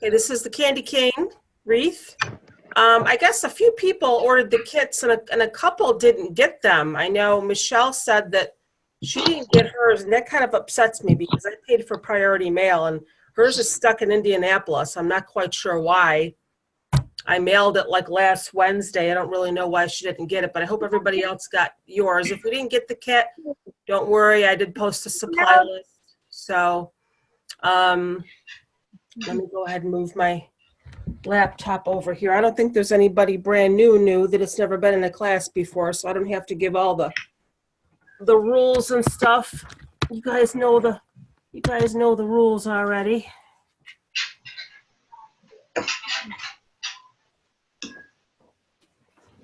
Okay, this is the candy cane wreath. I guess a few people ordered the kits and a couple didn't get them. I know Michelle said that she didn't get hers, and that kind of upsets me because I paid for priority mail and hers is stuck in Indianapolis. I'm not quite sure why. I mailed it like last Wednesday. I don't really know why she didn't get it, but I hope everybody else got yours. If we didn't get the kit, don't worry. I did post a supply list. So let me go ahead and move my laptop over here. I don't think there's anybody brand new that it's never been in a class before, so I don't have to give all the rules and stuff. You guys know the rules already.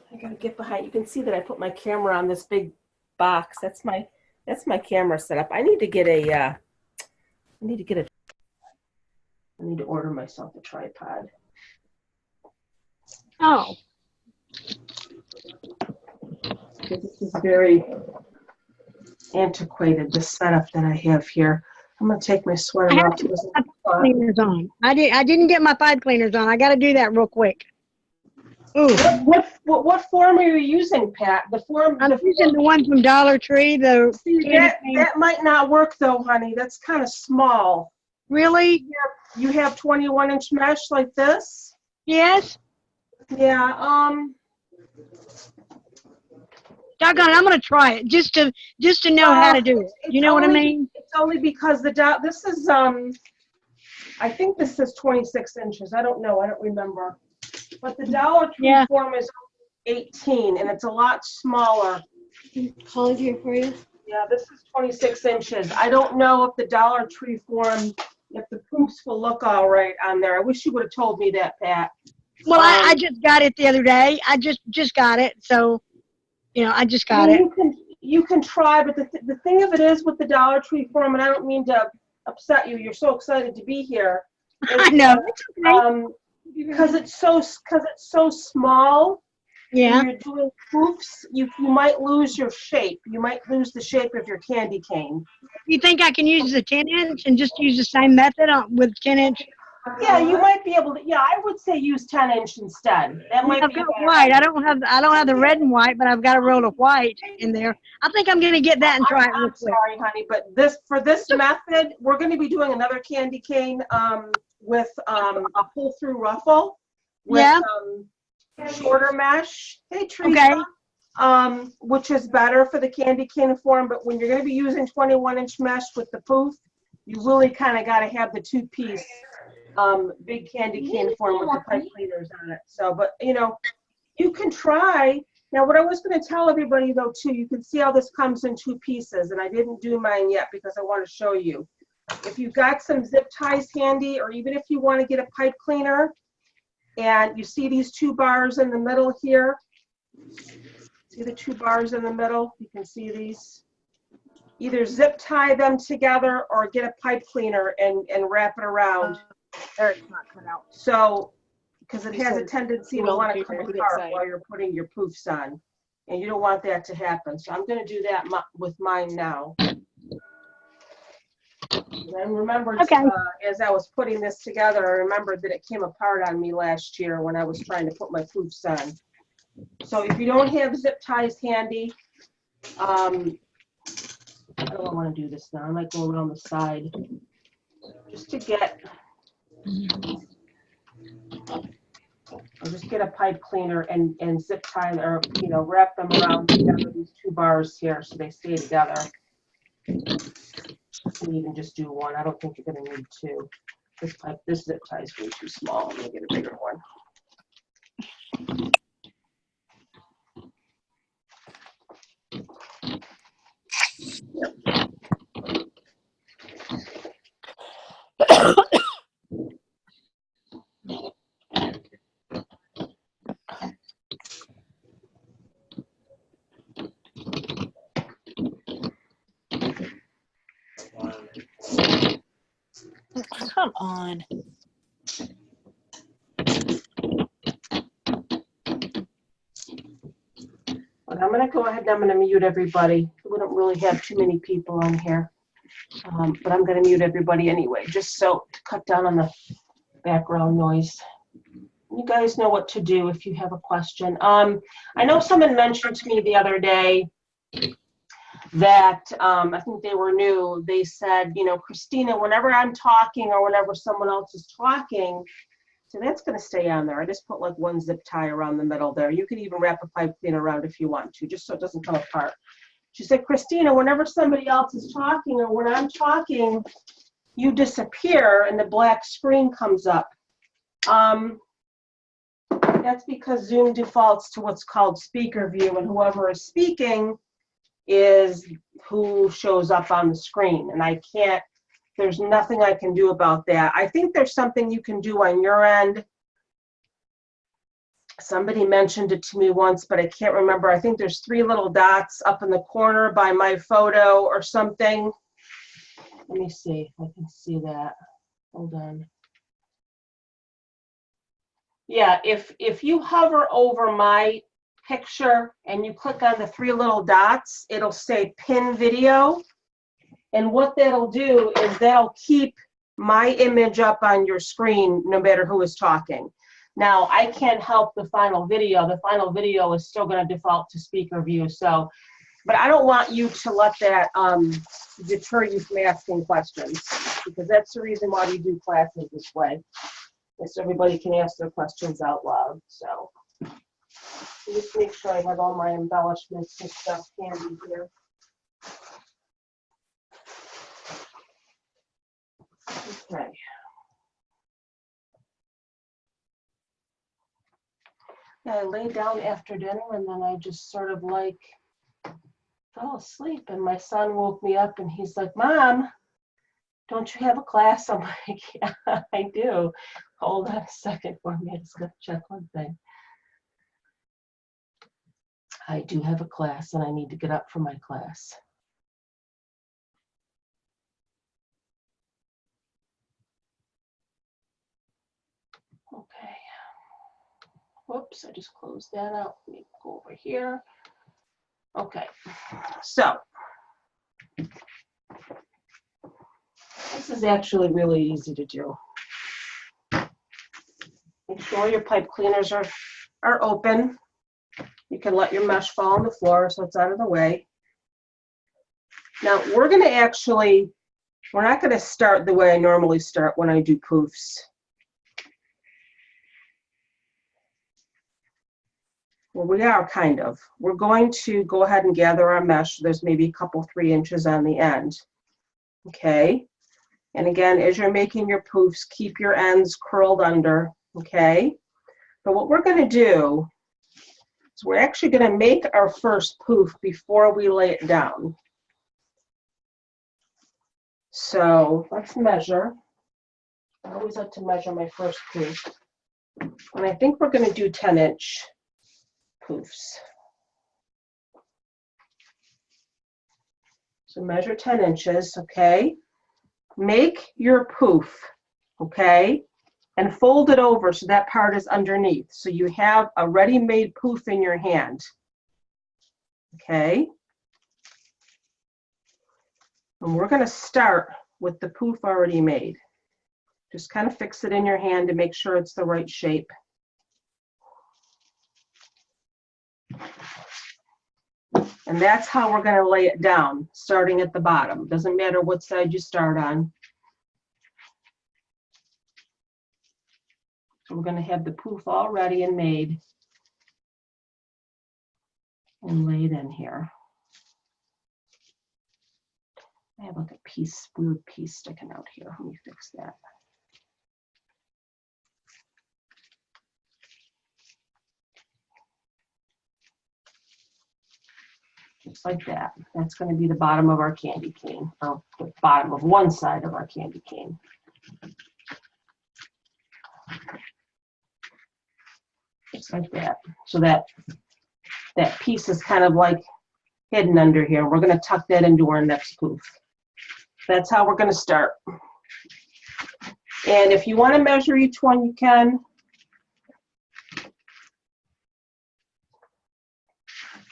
I gotta get behind. You can see that I put my camera on this big box. That's my camera setup. I need to get a I need to order myself a tripod. Oh. This is very antiquated, the setup that I have here. I'm going to take my sweater off. Cleaners on. I didn't get my pipe cleaners on. I got to do that real quick. Ooh. What form are you using, Pat? I'm using the one from Dollar Tree. That might not work though, honey. That's kind of small. Really? You have 21-inch mesh like this? Yes. Yeah. Doggone it, I'm gonna try it just to know how to do it. You know what I mean? It's only because this is I think this is 26 inches. I don't know. I don't remember. But the Dollar Tree form is 18, and it's a lot smaller. Hold here for you. Yeah, this is 26 inches. I don't know if the Dollar Tree form, if the proofs will look all right on there. I wish you would have told me that, Pat. Well, I just got it the other day. I just got it, so I just got it. You can try, but the thing of it is with the Dollar Tree form, and I don't mean to upset you. You're so excited to be here. I know. It's okay. Because it's so small. Yeah. When you're doing proofs, you might lose your shape. You might lose the shape of your candy cane. You think I can use the 10-inch and just use the same method with 10-inch? Yeah, you might be able to. Yeah, I would say use 10-inch instead. That might I've be got white. I don't have the red and white, but I've got a roll of white in there. I think I'm gonna get that and try it real quick. Sorry, honey, but for this method, we're going to be doing another candy cane with a pull-through ruffle with shorter mesh. Hey, Teresa. Okay. Which is better for the candy cane form, but when you're going to be using 21-inch mesh with the poof, you really kind of got to have the two-piece big candy cane form with the pipe cleaners on it. So, but you can try. Now, what I was going to tell everybody though too, you can see how this comes in two pieces, and I didn't do mine yet because I want to show you. If you've got some zip ties handy, or even if you want to get a pipe cleaner, and you see these two bars in the middle here, see the two bars in the middle? You can see these. Either zip tie them together or get a pipe cleaner and wrap it around. There, it's not cut out. So, because it has a tendency to want to come apart while you're putting your poofs on, and you don't want that to happen. So I'm going to do that with mine now. And I remembered, as I was putting this together, I remembered that it came apart on me last year when I was trying to put my poofs on. So if you don't have zip ties handy, I don't want to do this now. I might go around the side just to get. I'll just get a pipe cleaner and zip tie or wrap them around together, these two bars here so they stay together. You can even just do one. I don't think you're going to need two. This zip tie is way too small. I'm going to get a bigger one. Come on. But I'm going to go ahead and I'm going to mute everybody. We don't really have too many people on here. But I'm going to mute everybody anyway, just so to cut down on the background noise. You guys know what to do if you have a question. I know someone mentioned to me the other day that I think they were new. They said, you know, Christina, whenever I'm talking or whenever someone else is talking, so that's going to stay on there. I just put like one zip tie around the middle there. You can even wrap a pipe cleaner around if you want to, just so it doesn't come apart. She said, Christina, whenever somebody else is talking or when I'm talking, you disappear and the black screen comes up. That's because Zoom defaults to what's called speaker view, and whoever is speaking is who shows up on the screen. And I can't, there's nothing I can do about that. I think there's something you can do on your end. Somebody mentioned it to me once, but I can't remember. I think there's 3 little dots up in the corner by my photo or something. Let me see if I can see that. Hold on. Yeah, if you hover over my picture and you click on the 3 little dots, it'll say pin video. And what that'll do is that'll keep my image up on your screen no matter who is talking. Now, I can't help the final video. The final video is still going to default to speaker view. So, but I don't want you to let that deter you from asking questions, because that's the reason why we do classes this way, is so everybody can ask their questions out loud. So just make sure I have all my embellishments and stuff handy here. Okay. Yeah, I laid down after dinner and then I just sort of like fell asleep, and my son woke me up and he's like, Mom, don't you have a class? I'm like, yeah, I do. Hold on a second for me. I just got to check one thing. I do have a class and I need to get up for my class. Okay. Whoops, I just closed that out. Let me go over here. Okay, so this is actually really easy to do. Make sure your pipe cleaners are open. You can let your mesh fall on the floor so it's out of the way. Now we're going to actually, we're not going to start the way I normally start when I do poofs. Well, we are kind of. We're going to go ahead and gather our mesh. There's maybe a couple 3 inches on the end. Okay. And again, as you're making your poofs, keep your ends curled under. Okay. But what we're going to do is we're actually going to make our first poof before we lay it down. So let's measure. I always like to measure my first poof. And I think we're going to do 10-inch poofs. So measure 10 inches, okay? Make your poof, okay? And fold it over so that part is underneath. So you have a ready-made poof in your hand, okay? And we're going to start with the poof already made. Just kind of fix it in your hand to make sure it's the right shape. And that's how we're going to lay it down, starting at the bottom. Doesn't matter what side you start on. So we're going to have the poof all ready and made and laid in here. I have like a weird piece sticking out here. Let me fix that. Just like that. That's going to be the bottom of our candy cane, or the bottom of one side of our candy cane. Just like that. So that piece is kind of like hidden under here. We're going to tuck that into our next poof. That's how we're going to start. And if you want to measure each one, you can.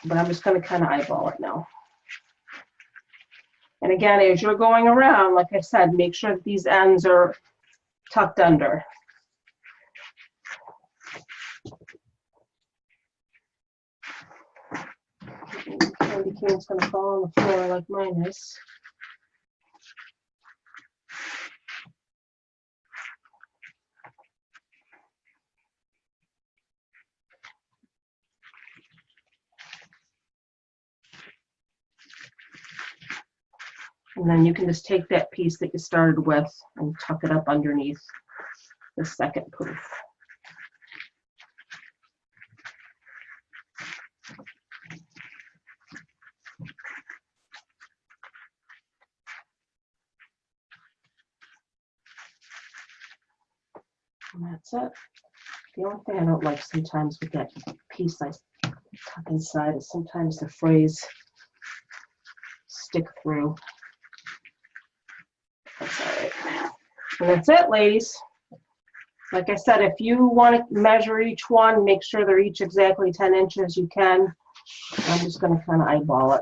But I'm just going to kind of eyeball it now. And again, as you're going around, like I said, make sure that these ends are tucked under. candy cane's gonna fall on the floor like mine is. And then you can just take that piece that you started with and tuck it up underneath the second poof. And that's it. The only thing I don't like sometimes with that piece I tuck inside is sometimes the frays stick through. That's all right. And that's it, ladies. Like I said, if you want to measure each one, make sure they're each exactly 10 inches, you can. I'm just going to kind of eyeball it.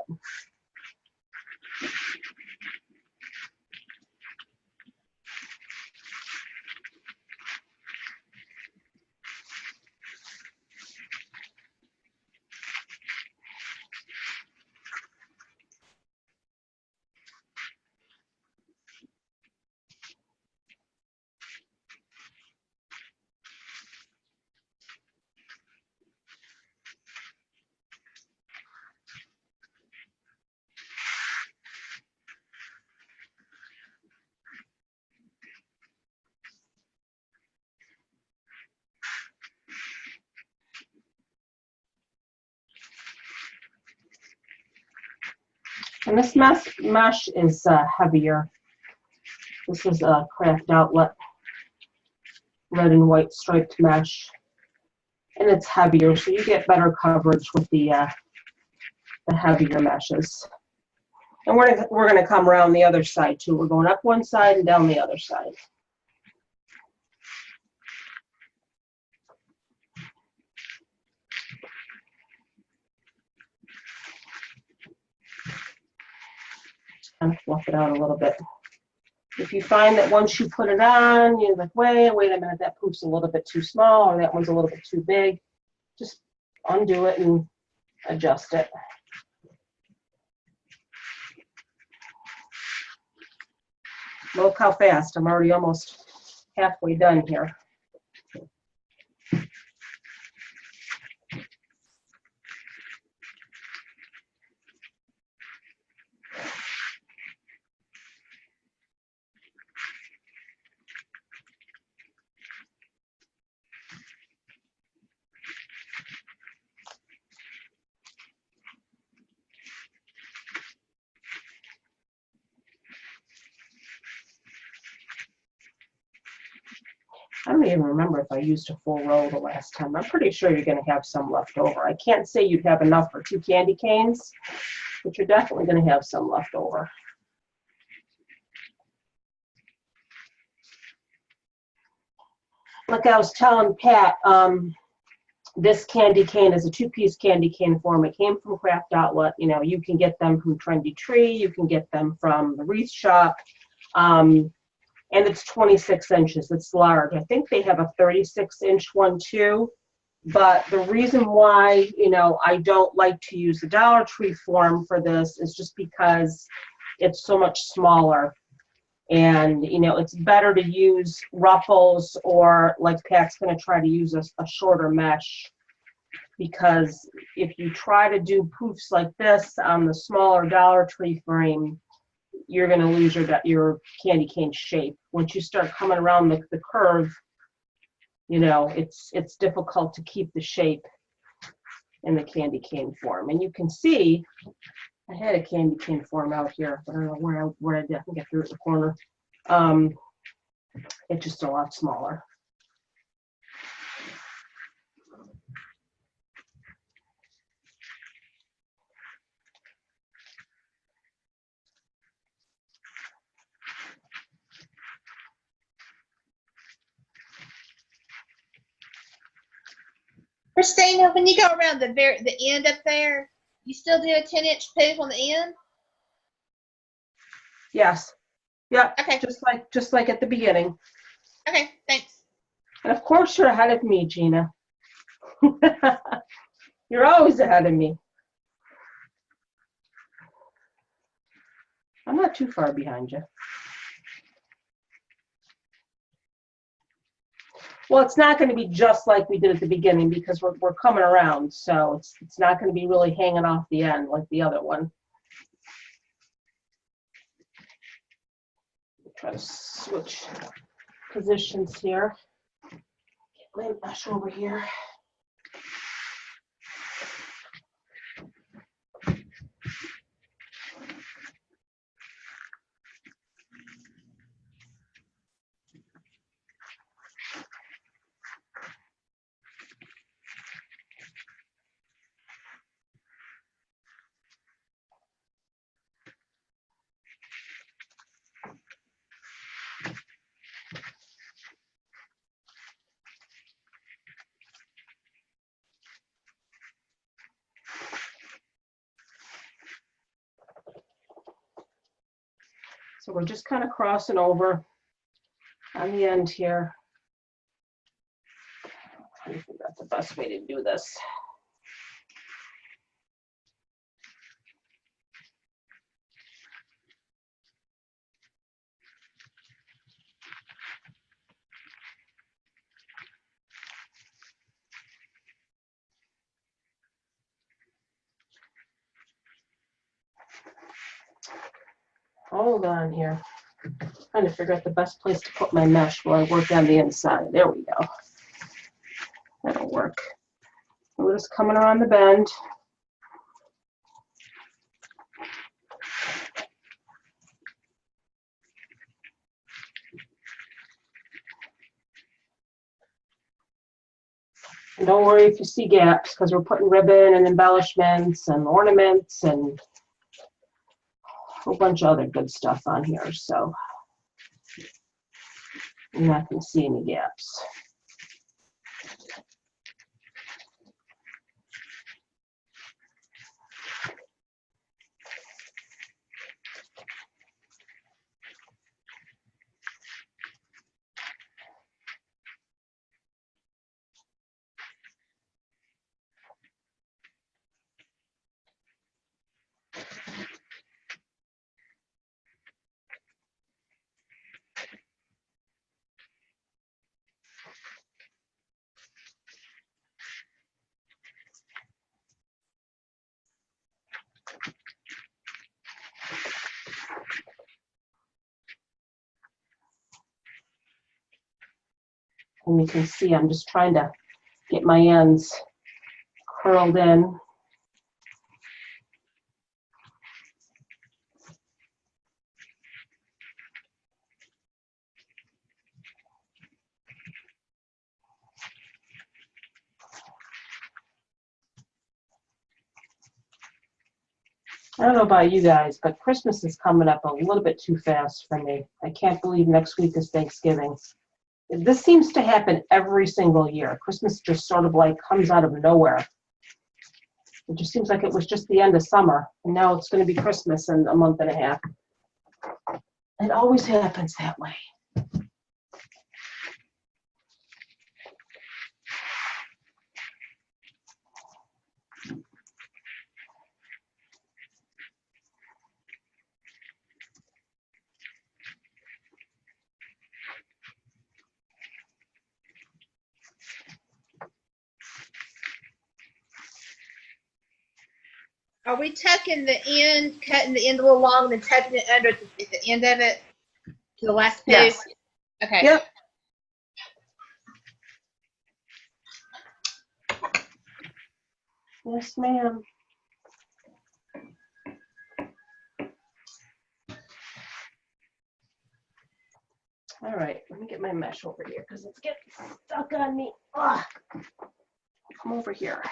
And this mesh is heavier. This is a Craft Outlet red and white striped mesh, and it's heavier, so you get better coverage with the heavier meshes. And we're gonna come around the other side too. We're going up one side and down the other side. Kind of fluff it out a little bit. If you find that once you put it on, you're like, wait a minute, that poof's a little bit too small, or that one's a little bit too big, just undo it and adjust it. Look how fast. I'm already almost halfway done here. I don't even remember if I used a full roll the last time. I'm pretty sure you're going to have some left over. I can't say you'd have enough for 2 candy canes, but you're definitely going to have some left over. Like I was telling Pat, this candy cane is a 2-piece candy cane form. It came from Craft Outlet. You know, you can get them from Trendy Tree. You can get them from the Wreath Shop. And it's 26 inches. It's large. I think they have a 36-inch one too. But the reason why, you know, I don't like to use the Dollar Tree form for this is just because it's so much smaller. And, you know, it's better to use ruffles, or like Pat's going to try to use a shorter mesh. Because if you try to do poofs like this on the smaller Dollar Tree frame, you're going to lose your candy cane shape. Once you start coming around the curve, you know, it's difficult to keep the shape in the candy cane form. And you can see, I had a candy cane form out here, but I don't know where I did. I think I threw it in the corner. It's just a lot smaller. Christina, when you go around the end up there, you still do a 10-inch poof on the end? Yes. Yeah. Okay. Just like at the beginning. Okay, thanks. And of course you're ahead of me, Gina. You're always ahead of me. I'm not too far behind you. Well, it's not going to be just like we did at the beginning because we're coming around, so it's not going to be really hanging off the end like the other one. Try to switch positions here. Get my mesh over here. So we're just kind of crossing over on the end here. I think that's the best way to do this. Hold on here. Trying to figure out the best place to put my mesh while I work on the inside. There we go. That'll work. We're just coming around the bend. And don't worry if you see gaps because we're putting ribbon and embellishments and ornaments and a whole bunch of other good stuff on here. So you're not going to see any gaps. And you can see I'm just trying to get my ends curled in. I don't know about you guys, but Christmas is coming up a little bit too fast for me. I can't believe next week is Thanksgiving. This seems to happen every single year. Christmas just sort of like comes out of nowhere. It just seems like it was just the end of summer, and now it's going to be Christmas in a month and a half. It always happens that way. Are we tucking the end, cutting the end a little long, and then tucking it under at the end of it to the last piece? Yes. Okay. Yep. Yes, ma'am. All right, let me get my mesh over here because it's getting stuck on me. Ugh. Come over here.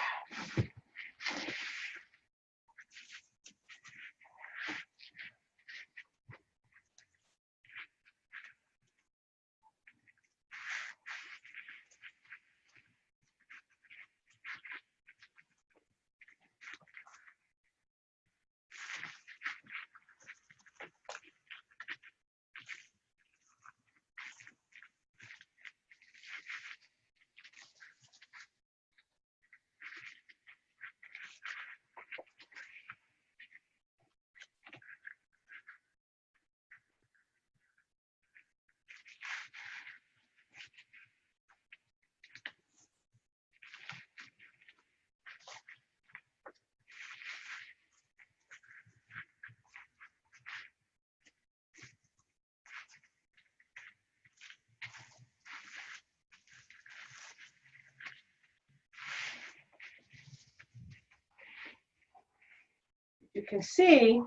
you can see,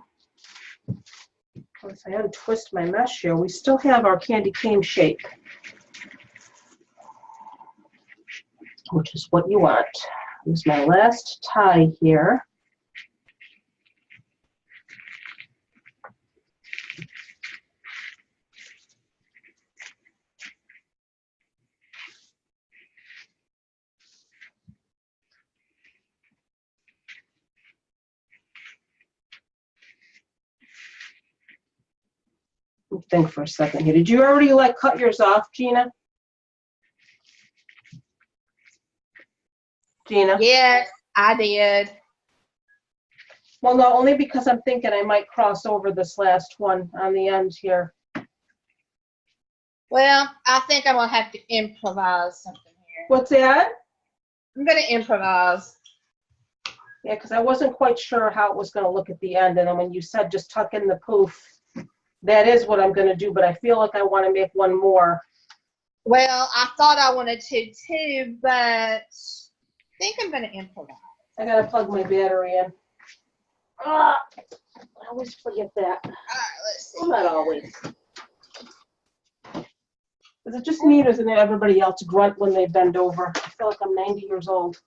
once I untwist my mesh here, we still have our candy cane shape, which is what you want. This is my last tie here. Think for a second here. Did you already cut yours off, Gina? Gina? Yes, I did. Well, no, only because I'm thinking I might cross over this last one on the end here. Well, I think I'm gonna have to improvise something here. What's that? I'm gonna improvise. Yeah, because I wasn't quite sure how it was going to look at the end, and then when you said just tuck in the poof, that is what I'm going to do, but I feel like I want to make one more. Well, I thought I wanted to too, but I think I'm gonna improvise. I got to plug my battery in. Ah, I always forget that. All right, let's see. Well, not always. Is it just me, or doesn't everybody else grunt when they bend over? I feel like I'm 90 years old.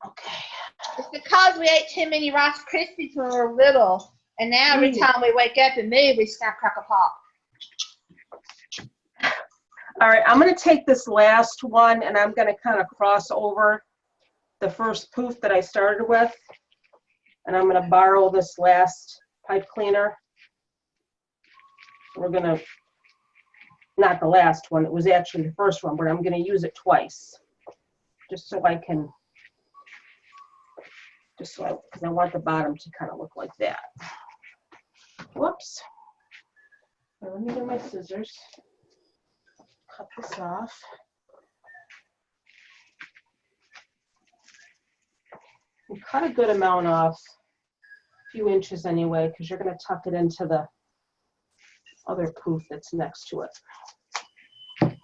Okay. It's because we ate too many Rice Krispies when we were little, and now every time we wake up and move, we snap, crackle, pop. All right, I'm going to take this last one, and I'm going to kind of cross over the first poof that I started with, and I'm going to borrow this last pipe cleaner. We're going to, not the last one, it was actually the first one, but I'm going to use it twice, just so I can, because I want the bottom to kind of look like that. Whoops. Let me get my scissors. Cut this off. And cut a good amount off, a few inches anyway, because you're going to tuck it into the other poof that's next to it. I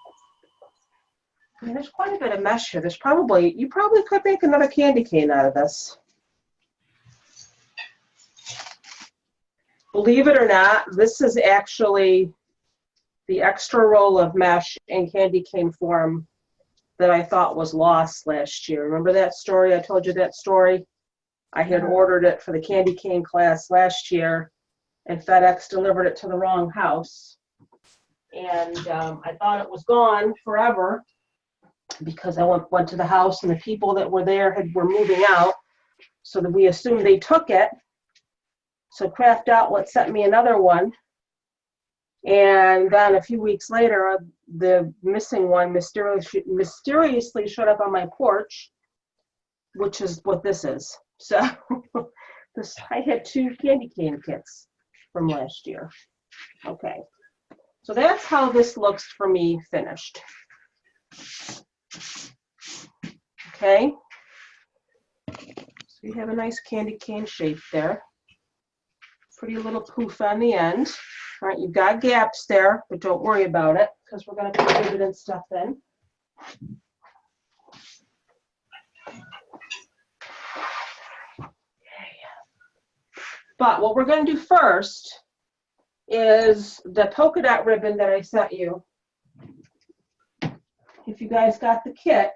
mean, there's quite a bit of mesh here. You probably could make another candy cane out of this. Believe it or not, this is actually the extra roll of mesh in candy cane form that I thought was lost last year. Remember that story? I told you that story. I had ordered it for the candy cane class last year, and FedEx delivered it to the wrong house. And I thought it was gone forever because I went to the house and the people that were there were moving out, so that we assumed they took it. So Craft Outlet sent me another one. And then a few weeks later, the missing one mysteriously showed up on my porch, which is what this is. So I had 2 candy cane kits from last year. Okay, so that's how this looks for me finished. Okay, so you have a nice candy cane shape there. Pretty little poof on the end. All right, you've got gaps there, but don't worry about it because we're going to put ribbon and stuff in. But what we're going to do first is the polka dot ribbon that I sent you. If you guys got the kit,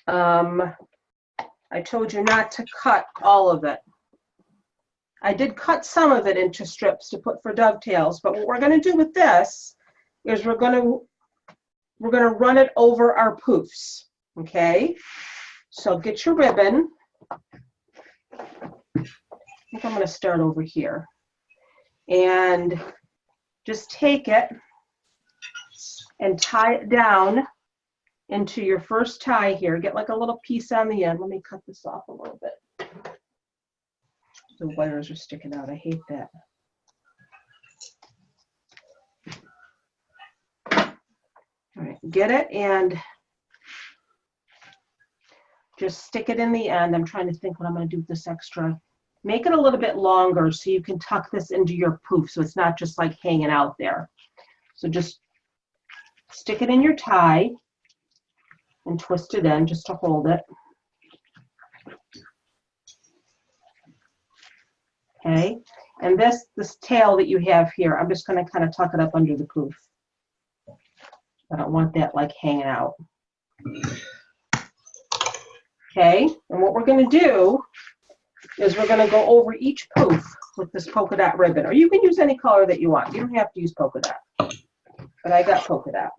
I told you not to cut all of it. I did cut some of it into strips to put for dovetails, but what we're going to do with this is we're going to run it over our poofs, okay? So get your ribbon. I think I'm going to start over here. And just take it and tie it down into your first tie here. Get like a little piece on the end. Let me cut this off a little bit. The wires are sticking out. I hate that. All right, get it and just stick it in the end. I'm trying to think what I'm going to do with this extra. Make it a little bit longer so you can tuck this into your poof so it's not just like hanging out there. So just stick it in your tie and twist it in just to hold it. Okay, and this tail that you have here, I'm just going to kind of tuck it up under the poof. I don't want that like hanging out. Okay, and what we're going to do is we're going to go over each poof with this polka dot ribbon, or you can use any color that you want. You don't have to use polka dot, but I got polka dot.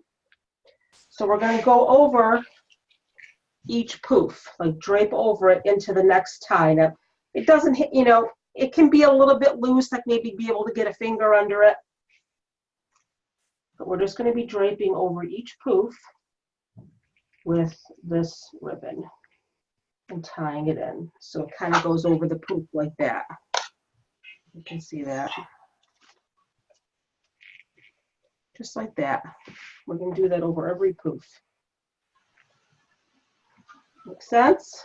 So we're going to go over each poof, like drape over it into the next tie. Now, it doesn't hit, you know, it can be a little bit loose, like maybe be able to get a finger under it. But we're just going to be draping over each poof with this ribbon and tying it in. So it kind of goes over the poof like that. You can see that. Just like that. We're going to do that over every poof. Make sense?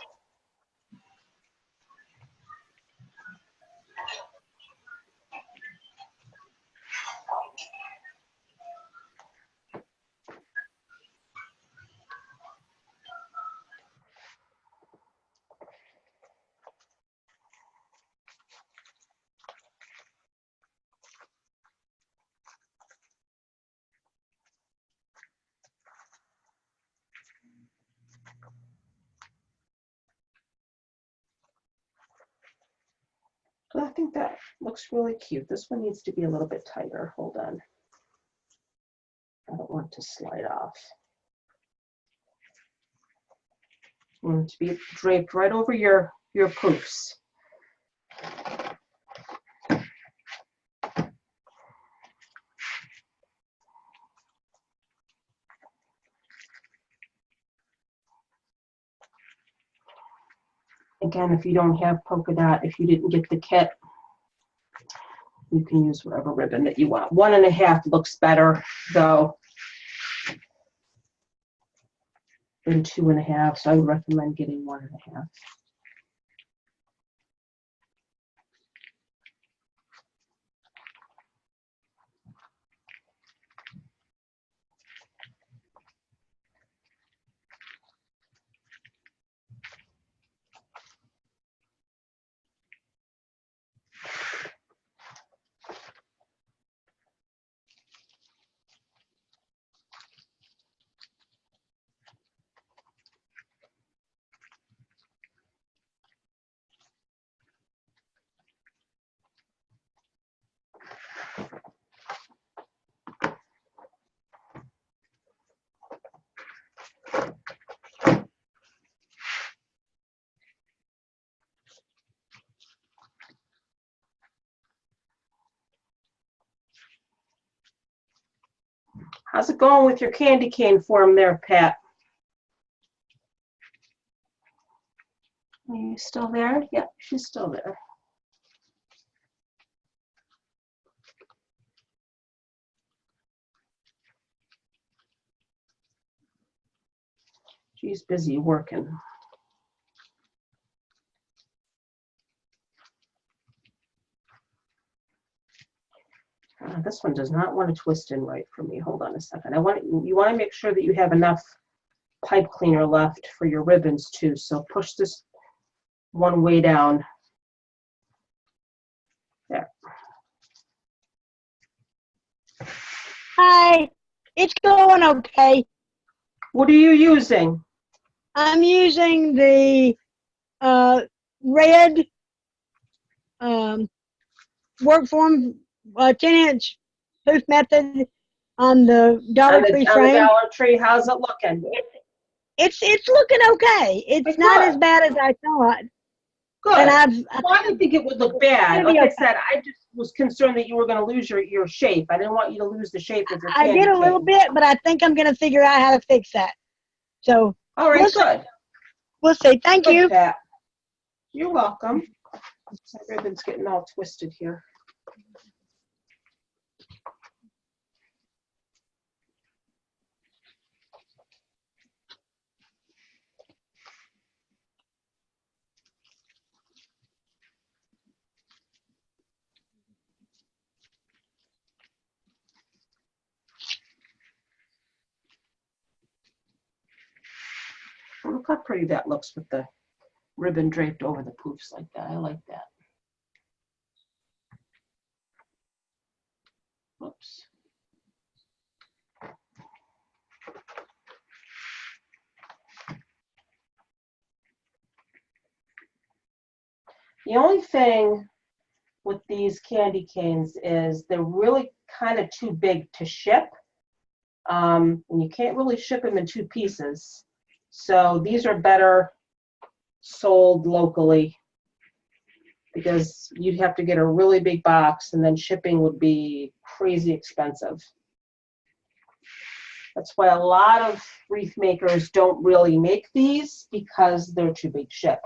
I think that looks really cute. This one needs to be a little bit tighter. Hold on. I don't want to slide off. I want it to be draped right over your poofs. Again, if you don't have polka dot, if you didn't get the kit, you can use whatever ribbon that you want. 1.5 looks better though than 2.5, so I would recommend getting 1.5. How's it going with your candy cane form there, Pat? Are you still there? Yep, she's still there. She's busy working. This one does not want to twist in right for me. Hold on a second. You want to make sure that you have enough pipe cleaner left for your ribbons too. So push this one way down. There. Hi, it's going okay. What are you using? I'm using the red work form 10-inch poof method on the Dollar Tree On the frame. Dollar Tree, how's it looking? It's looking okay. It's not as bad as I thought. Good. And Well, I didn't think it would look bad. It'll be Like I okay. said, I just was concerned that you were going to lose your shape. I didn't want you to lose the shape of your I candy did a little cane. bit, but I think I'm going to figure out how to fix that. So All right, good. We'll see. Thank Good, you. Pat. You're welcome. My ribbon's getting all twisted here. Look how pretty that looks with the ribbon draped over the poofs like that. I like that. The only thing with these candy canes is they're really kind of too big to ship. And you can't really ship them in 2 pieces. So these are better sold locally because you'd have to get a really big box and then shipping would be crazy expensive. That's why a lot of wreath makers don't really make these because they're too big to ship.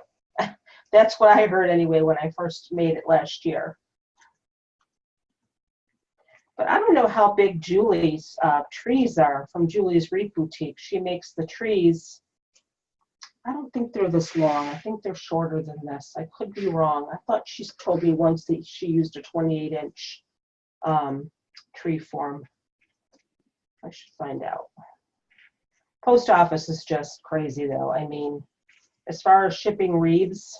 That's what I heard anyway when I first made it last year. But I don't know how big Julie's trees are from Julie's Wreath Boutique. She makes the trees. I don't think they're this long. I think they're shorter than this. I could be wrong. I thought she told me once that she used a 28-inch tree form. I should find out. Post office is just crazy though. I mean, as far as shipping wreaths,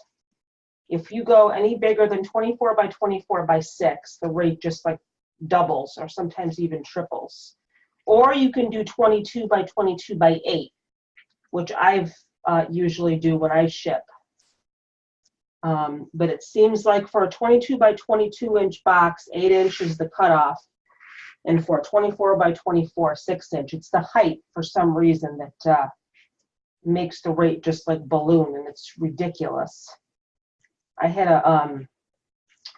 if you go any bigger than 24 by 24 by 6, the rate just like doubles or sometimes even triples. Or you can do 22 by 22 by 8, which I've usually do when I ship. But it seems like for a 22 by 22 inch box, 8 inches is the cutoff. And for a 24 by 24, 6 inch, it's the height for some reason that makes the rate just like balloon, and it's ridiculous. I had a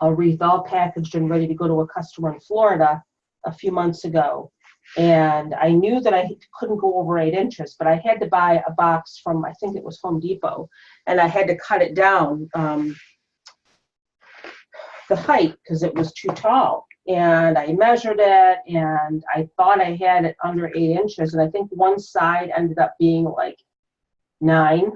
wreath all packaged and ready to go to a customer in Florida a few months ago. And I knew that I couldn't go over 8 inches, but I had to buy a box from, I think it was Home Depot, and I had to cut it down the height because it was too tall. And I measured it and I thought I had it under 8 inches. And I think one side ended up being like 9.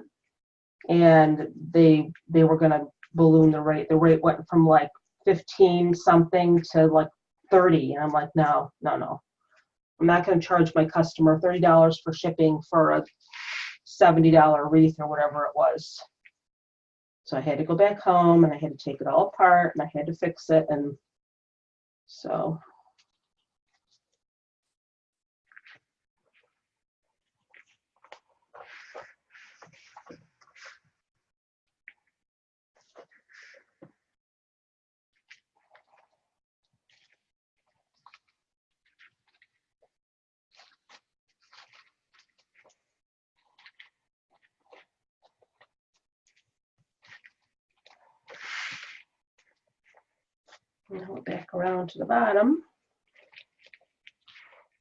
And they were going to balloon the rate. The rate went from like 15 something to like 30. And I'm like, no. I'm not going to charge my customer $30 for shipping for a $70 wreath or whatever it was. So I had to go back home and I had to take it all apart and I had to fix it. And so now back around to the bottom.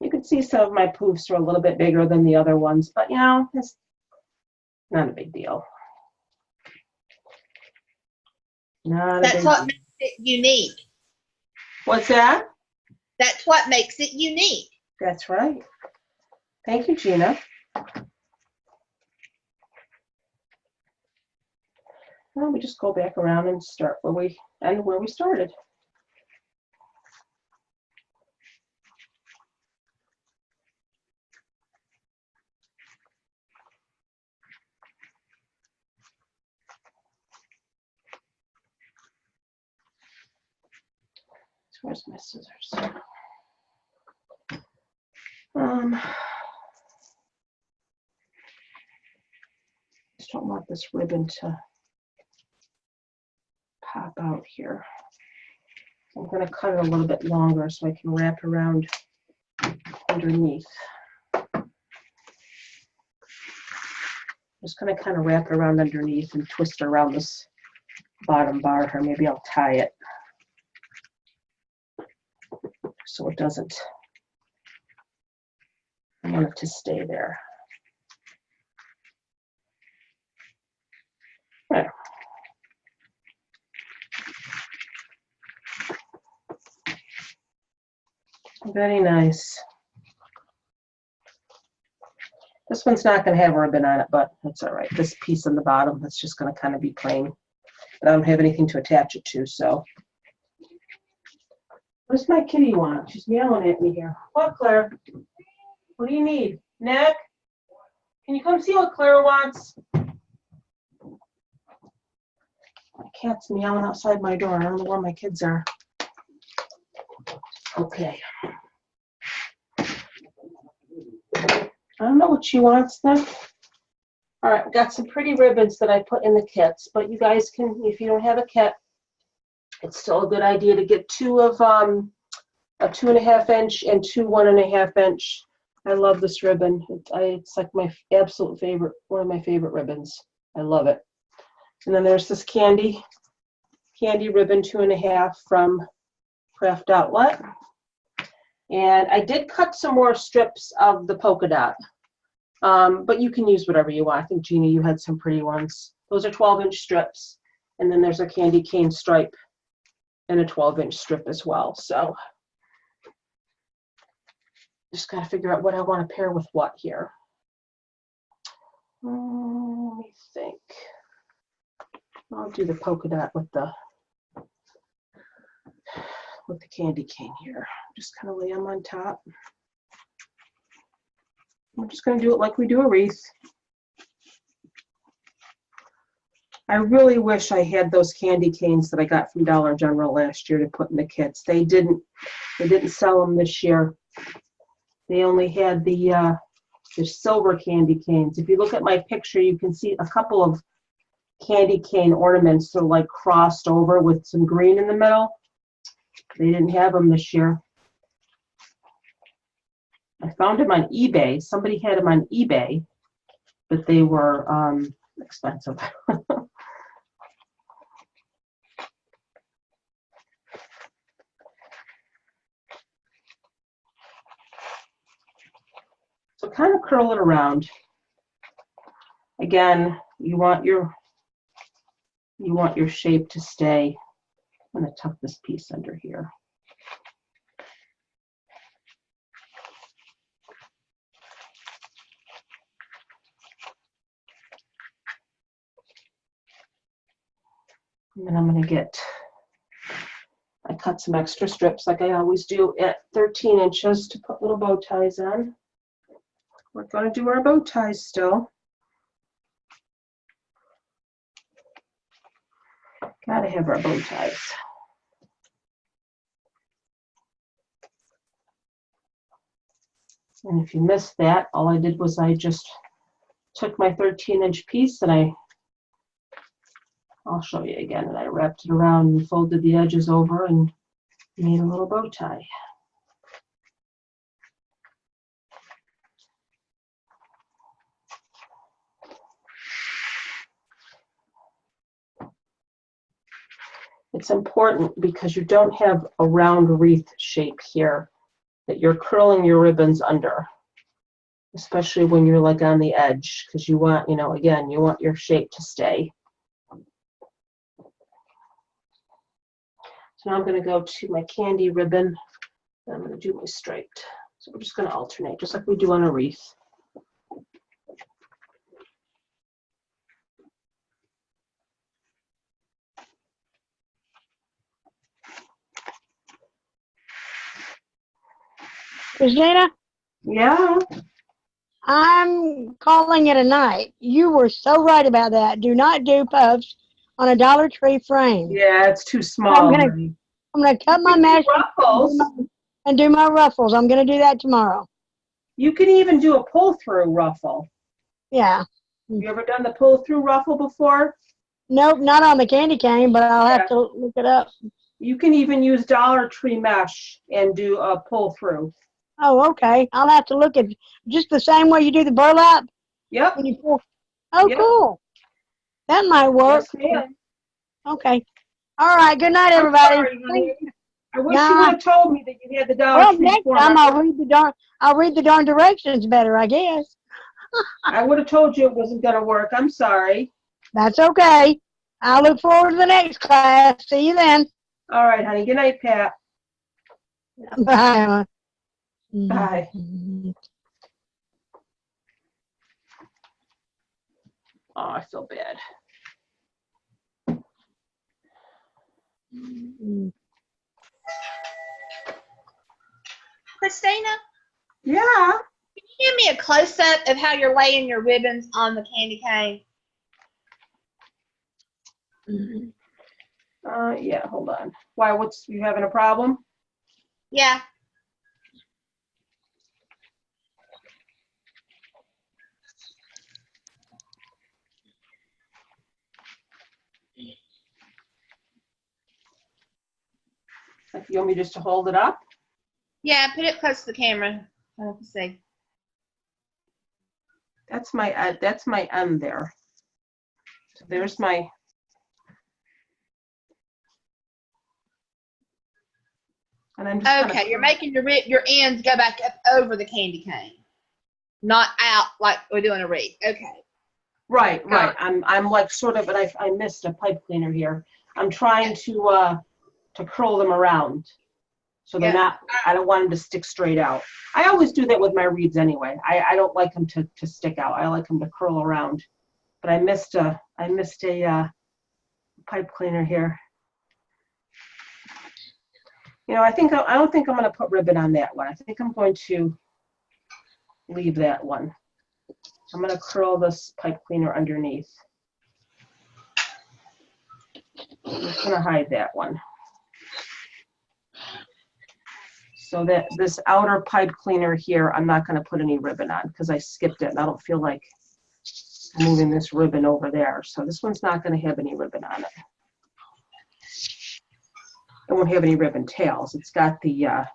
You can see some of my poofs are a little bit bigger than the other ones, but you know, it's not a big deal. That's what makes it unique. What's that? That's what makes it unique. That's right. Thank you, Gina. Well, we just go back around and start where we started. Where's my scissors? Just don't want this ribbon to pop out here. I'm going to cut it a little bit longer so I can wrap around underneath. Just going to kind of wrap it around underneath and twist it around this bottom bar here. Maybe I'll tie it so it doesn't, I want it to stay there. There. Very nice. This one's not going to have a ribbon on it, but that's all right. This piece on the bottom, that's just going to kind of be plain. But I don't have anything to attach it to, so. What does my kitty want? She's meowing at me here. What, Claire? What do you need? Nick? Can you come see what Claire wants? My cat's meowing outside my door. I don't know where my kids are. Okay. I don't know what she wants then. All right, I've got some pretty ribbons that I put in the kits, but you guys can, if you don't have a kit, it's still a good idea to get two of a 2.5 inch and two 1.5 inch. I love this ribbon. It's like my absolute favorite, one of my favorite ribbons. I love it. And then there's this candy ribbon 2.5 from Craft Outlet. And I did cut some more strips of the polka dot, but you can use whatever you want. I think, Jeannie, you had some pretty ones. Those are 12-inch strips. And then there's a candy cane stripe and a 12-inch strip as well. So just got to figure out what I want to pair with what here. Let me think. I'll do the polka dot with the candy cane here. Just kind of lay them on top. I'm just going to do it like we do a wreath. I really wish I had those candy canes that I got from Dollar General last year to put in the kits. They didn't sell them this year. They only had the silver candy canes. If you look at my picture, you can see a couple of candy cane ornaments that are like crossed over with some green in the middle. They didn't have them this year. I found them on eBay. Somebody had them on eBay, but they were expensive. So kind of curl it around. Again, you want your shape to stay. I'm going to tuck this piece under here. And then I'm going to I cut some extra strips like I always do at 13 inches to put little bow ties on. We're going to do our bow ties still. Gotta have our bow ties. And if you missed that, all I did was I just took my 13-inch piece and I'll show you again, and I wrapped it around and folded the edges over and made a little bow tie. It's important because you don't have a round wreath shape here that you're curling your ribbons under, especially when you're like on the edge, because you want, again, you want your shape to stay. So now I'm going to go to my candy ribbon and I'm going to do my striped. So we're just going to alternate just like we do on a wreath. Christina, Yeah. I'm calling it a night. You were so right about that. Do not do puffs on a Dollar Tree frame. Yeah, it's too small. I'm gonna cut my mesh ruffles. and do my ruffles. I'm gonna do that tomorrow. You can even do a pull-through ruffle. Yeah. You ever done the pull-through ruffle before? Nope, not on the candy cane, but I'll have to look it up. You can even use Dollar Tree mesh and do a pull-through. Oh, okay. I'll have to look at just the same way you do the burlap. Yep. When you pull. Oh, Yep. cool. That might work. Yes, ma'am. Okay. All right. Good night, everybody. I'm sorry, honey. I wish you would have told me that you had the Dollar Well, Tree next format. time I'll read the darn directions better, I guess. I would have told you it wasn't going to work. I'm sorry. That's okay. I look forward to the next class. See you then. All right, honey. Good night, Pat. Bye. Bye. Oh, I feel bad. Christina, Yeah. can you give me a close-up of how you're laying your ribbons on the candy cane? Yeah, hold on. Why, you having a problem? Yeah. If you want me just to hold it up? Yeah, put it close to the camera. Let's see. That's my end there. So there's my. And I'm just Okay, you're making your ends go back up over the candy cane, not out like we're doing a wreath. Okay. Right. I'm like sort of, and I missed a pipe cleaner here. I'm trying to curl them around, so they're not. I don't want them to stick straight out. I always do that with my wreaths anyway. I don't like them to stick out. I like them to curl around. But I missed a pipe cleaner here. You know, I don't think I'm going to put ribbon on that one. I think I'm going to leave that one. I'm going to curl this pipe cleaner underneath. I'm just going to hide that one. So that this outer pipe cleaner here, I'm not going to put any ribbon on because I skipped it and I don't feel like moving this ribbon over there. So this one's not going to have any ribbon on it. It won't have any ribbon tails. It's got the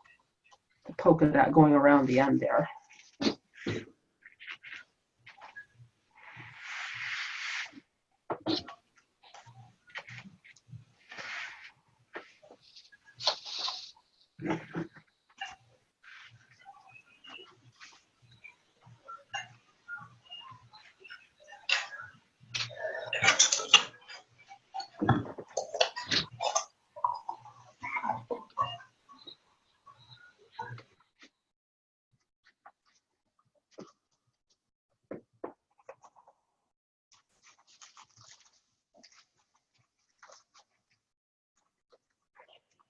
polka dot going around the end there.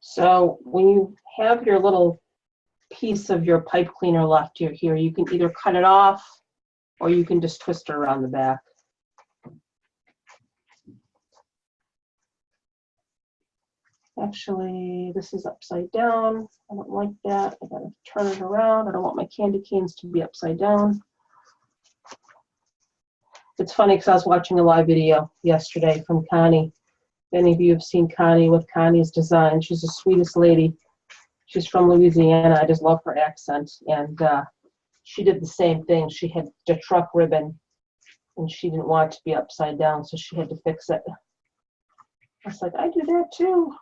So when you have your little piece of your pipe cleaner left here, you can either cut it off or you can just twist it around the back. Actually, this is upside down. I don't like that. I gotta turn it around. I don't want my candy canes to be upside down. It's funny because I was watching a live video yesterday from Connie. If any of you have seen Connie with Connie's Design, she's the sweetest lady. She's from Louisiana. I just love her accent. And she did the same thing. She had the truck ribbon and she didn't want it to be upside down, so she had to fix it. I was like, I do that too.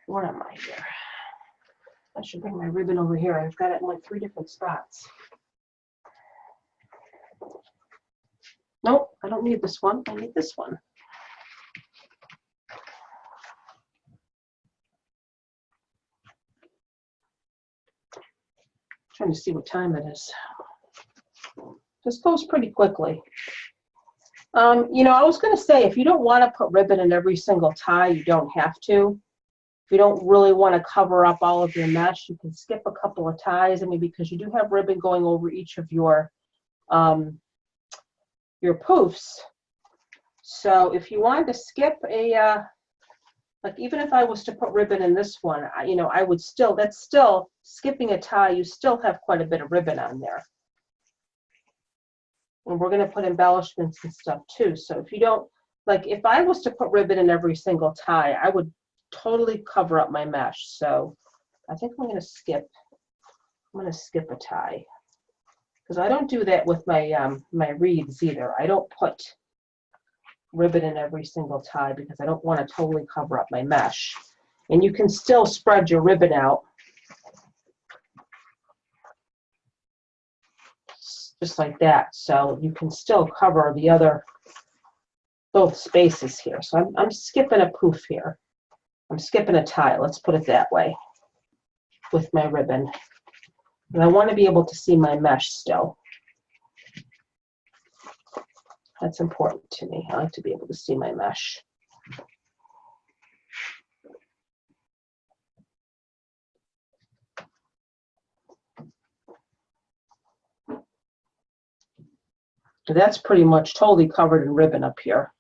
Where am I here? I should bring my ribbon over here. I've got it in like 3 different spots. Nope, I don't need this one. I need this one. Trying to see what time it is. This goes pretty quickly. You know, I was going to say, if you don't want to put ribbon in every single tie, you don't have to. If you don't really want to cover up all of your mesh, you can skip a couple of ties. I mean, because you do have ribbon going over each of your poofs. So if you wanted to skip a, like even if I was to put ribbon in this one, you know, I would still, that's still skipping a tie. You still have quite a bit of ribbon on there. And we're going to put embellishments and stuff too. So if you don't like if I was to put ribbon in every single tie, I would totally cover up my mesh. So I think I'm going to skip a tie, because I don't do that with my my wreaths either. I don't put ribbon in every single tie because I don't want to totally cover up my mesh. And you can still spread your ribbon out just like that, so you can still cover the other both spaces here. So I'm skipping a poof here. I'm skipping a tie, let's put it that way, with my ribbon. And I want to be able to see my mesh still. That's important to me. I like to be able to see my mesh. So that's pretty much totally covered in ribbon up here.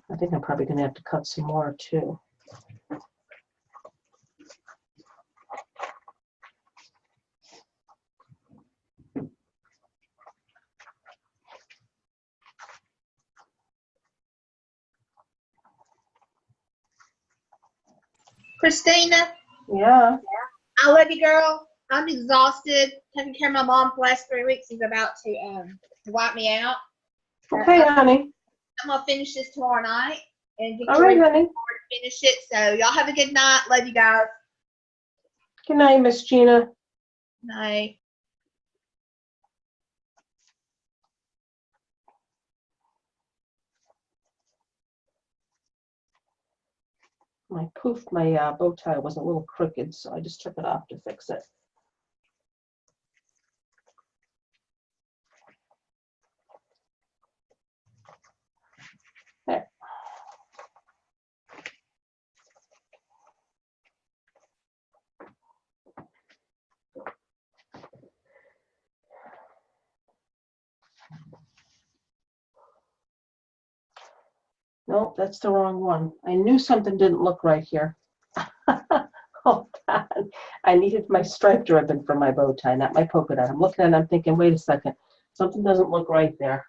I think I'm probably going to have to cut some more too. Christina, Yeah. I love you, girl. I'm exhausted. Taking care of my mom for the last 3 weeks. He's about to wipe me out. Okay, honey. I'm gonna finish this tomorrow night and get All right, honey. to finish it. So y'all have a good night. Love you guys. Good night, Miss Gina. Night. My poof, my bow tie was a little crooked, so I just took it off to fix it. There. Nope, that's the wrong one. I knew something didn't look right here. Hold on. I needed my striped ribbon for my bow tie, not my polka dot. I'm looking at it, I'm thinking, wait a second, something doesn't look right there.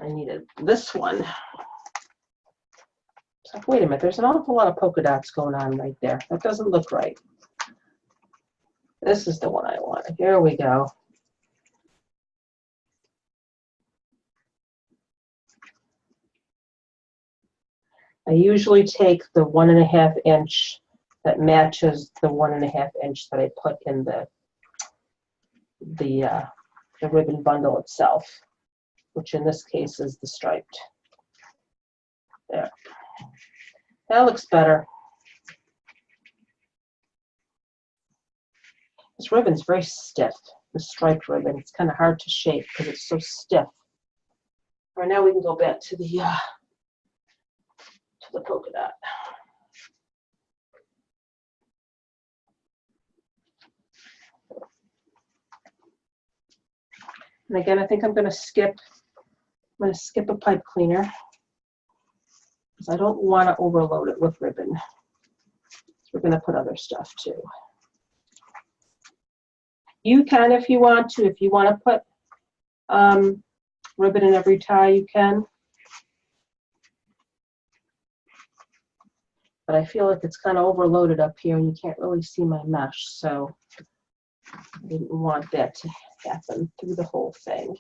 I needed this one. It's like, wait a minute, there's an awful lot of polka dots going on right there. That doesn't look right. This is the one I wanted. Here we go. I usually take the 1.5 inch that matches the 1.5 inch that I put in the ribbon bundle itself, which in this case is the striped. There. That looks better. This ribbon's very stiff, the striped ribbon. It's kind of hard to shape because it's so stiff. All right, now we can go back to the polka dot. And again, I think I'm going to skip a pipe cleaner because I don't want to overload it with ribbon. We're going to put other stuff too. You can if you want to. If you want to put ribbon in every tie, you can. But I feel like it's kind of overloaded up here and you can't really see my mesh, so I didn't want that to happen through the whole thing.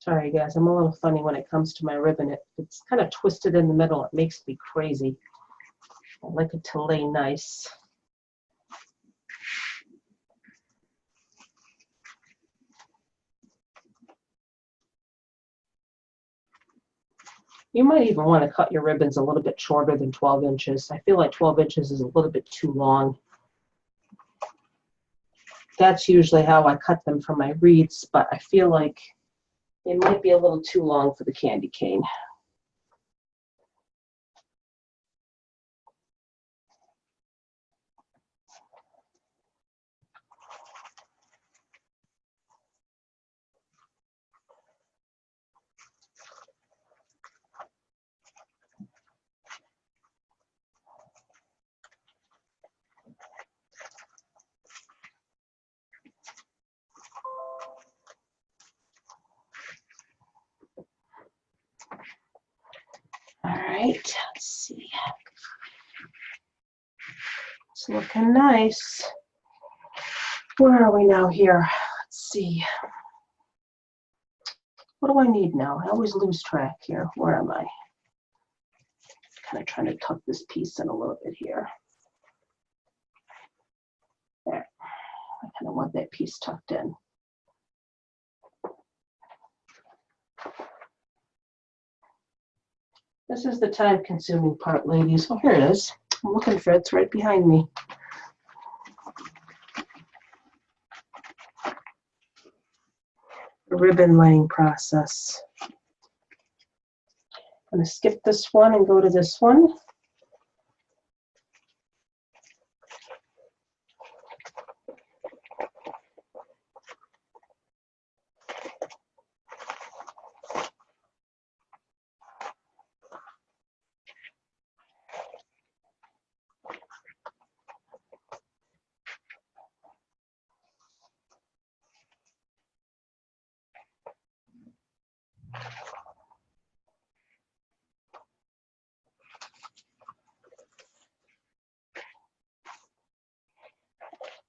Sorry, guys, I'm a little funny when it comes to my ribbon. It's kind of twisted in the middle. It makes me crazy. I like it to lay nice. You might even want to cut your ribbons a little bit shorter than 12 inches. I feel like 12 inches is a little bit too long. That's usually how I cut them for my wreaths, but I feel like it might be a little too long for the candy cane. All right, let's see. It's looking nice. Where are we now here? Let's see. What do I need now? I always lose track here. Where am I? Kind of trying to tuck this piece in a little bit here. There. I kind of want that piece tucked in. This is the time-consuming part, ladies. Oh, here it is. I'm looking for it. It's right behind me. The ribbon laying process. I'm going to skip this one and go to this one.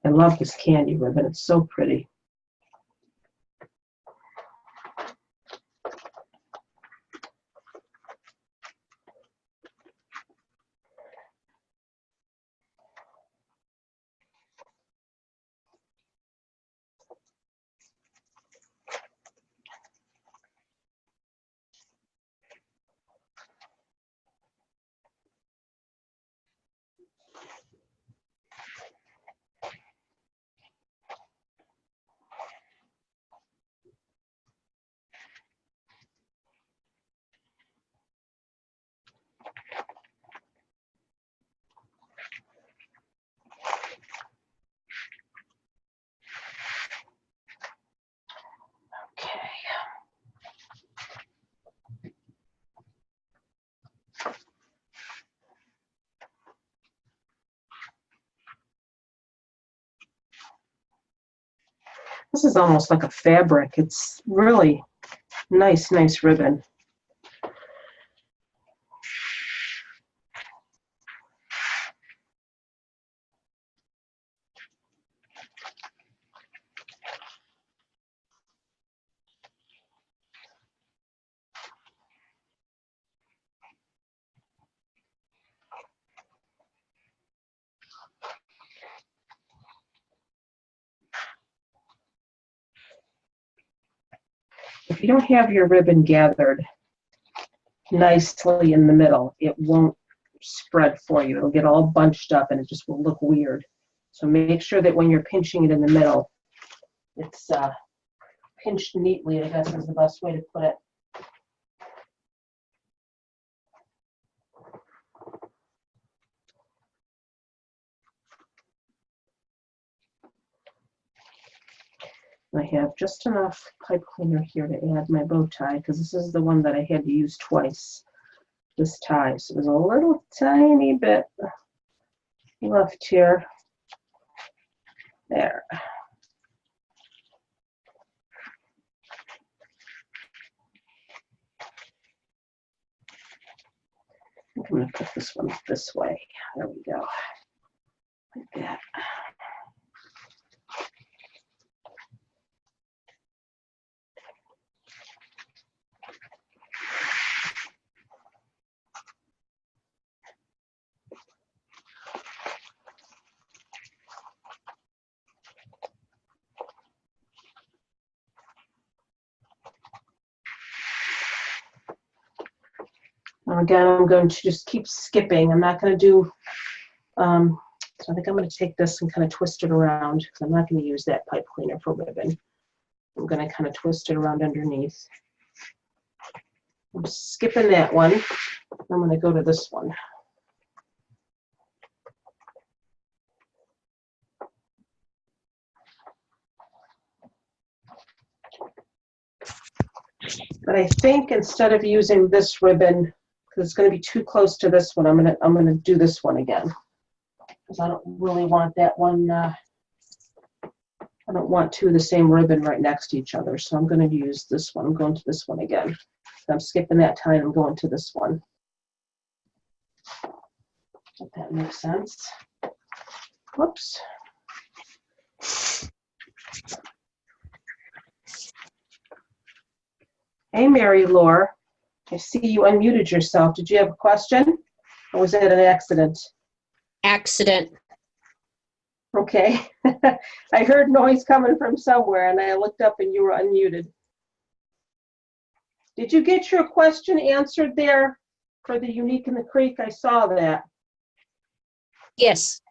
I love this candy ribbon. It's so pretty. Okay. This is almost like a fabric. It's really nice ribbon. If you don't have your ribbon gathered nicely in the middle, it won't spread for you. It'll get all bunched up and it just will look weird. So make sure that when you're pinching it in the middle, it's pinched neatly, I guess is the best way to put it. I have just enough pipe cleaner here to add my bow tie because this is the one that I had to use twice, this tie. So there's a little tiny bit left here. There. I'm going to put this one this way. There we go. Like that. Again, I'm going to just keep skipping. I'm not going to do, so I think I'm going to take this and kind of twist it around because I'm not going to use that pipe cleaner for ribbon. I'm going to kind of twist it around underneath. I'm skipping that one. I'm going to go to this one. But I think instead of using this ribbon, because it's going to be too close to this one, I'm going to do this one again. Because I don't really want that one. I don't want two of the same ribbon right next to each other, so I'm going to use this one. I'm going to this one again. I'm skipping that time. I'm going to this one. If that makes sense. Whoops. Hey, Mary Laura. I see you unmuted yourself. Did you have a question? Or was that an accident? Accident. Okay. I heard noise coming from somewhere and I looked up and you were unmuted. Did you get your question answered there for the Unique in the Creek? I saw that. Yes.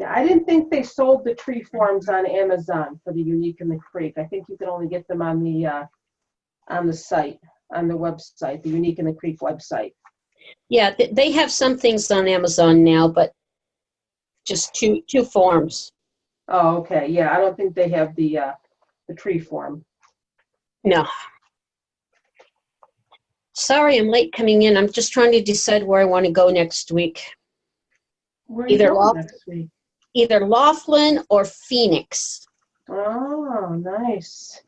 Yeah, I didn't think they sold the tree forms on Amazon for the Unique in the Creek. I think you can only get them on the site, on the website, the Unique in the Creek website. Yeah, they have some things on Amazon now, but just two forms. Oh, okay. Yeah, I don't think they have the tree form. No. Sorry, I'm late coming in. I'm just trying to decide where I want to go next week. Where are you going next week? Either Laughlin or Phoenix. Oh, nice.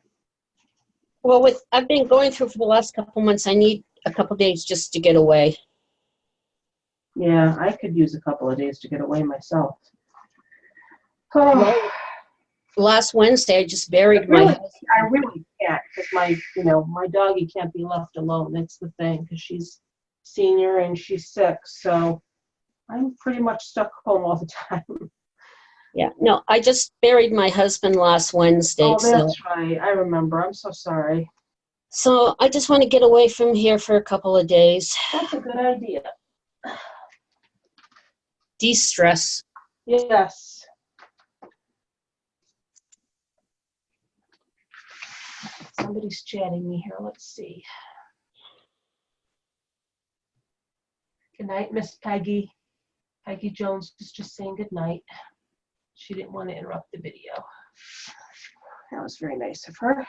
Well, I've been going through for the last couple months. I need a couple days just to get away. Yeah, I could use a couple of days to get away myself. Oh. Well, last Wednesday, I just buried my husband. I really can't because my doggy can't be left alone. That's the thing because she's senior and she's sick. So I'm pretty much stuck home all the time. Yeah, no, I just buried my husband last Wednesday. Oh, that's right. I remember. I'm so sorry. So I just want to get away from here for a couple of days. That's a good idea. De-stress. Yes. Somebody's chatting me here. Let's see. Good night, Miss Peggy. Peggy Jones is just saying good night. She didn't want to interrupt the video. That was very nice of her.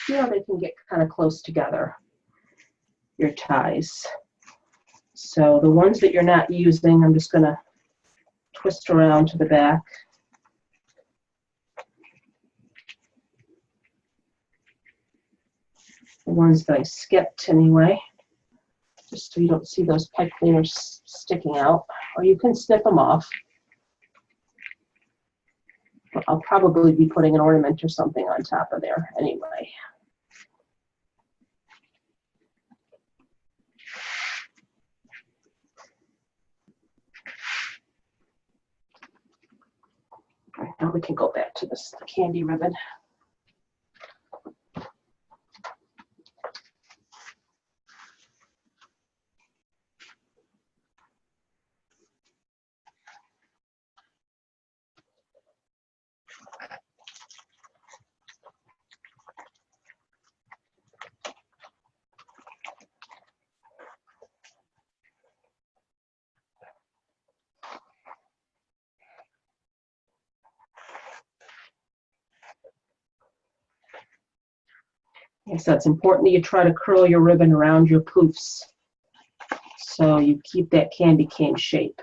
See how they can get kind of close together, your ties. So the ones that you're not using, I'm just going to twist around to the back. The ones that I skipped anyway, just so you don't see those pipe cleaners sticking out, or you can snip them off. But I'll probably be putting an ornament or something on top of there anyway. All right, now we can go back to this candy ribbon. So it's important that you try to curl your ribbon around your poofs so you keep that candy cane shape.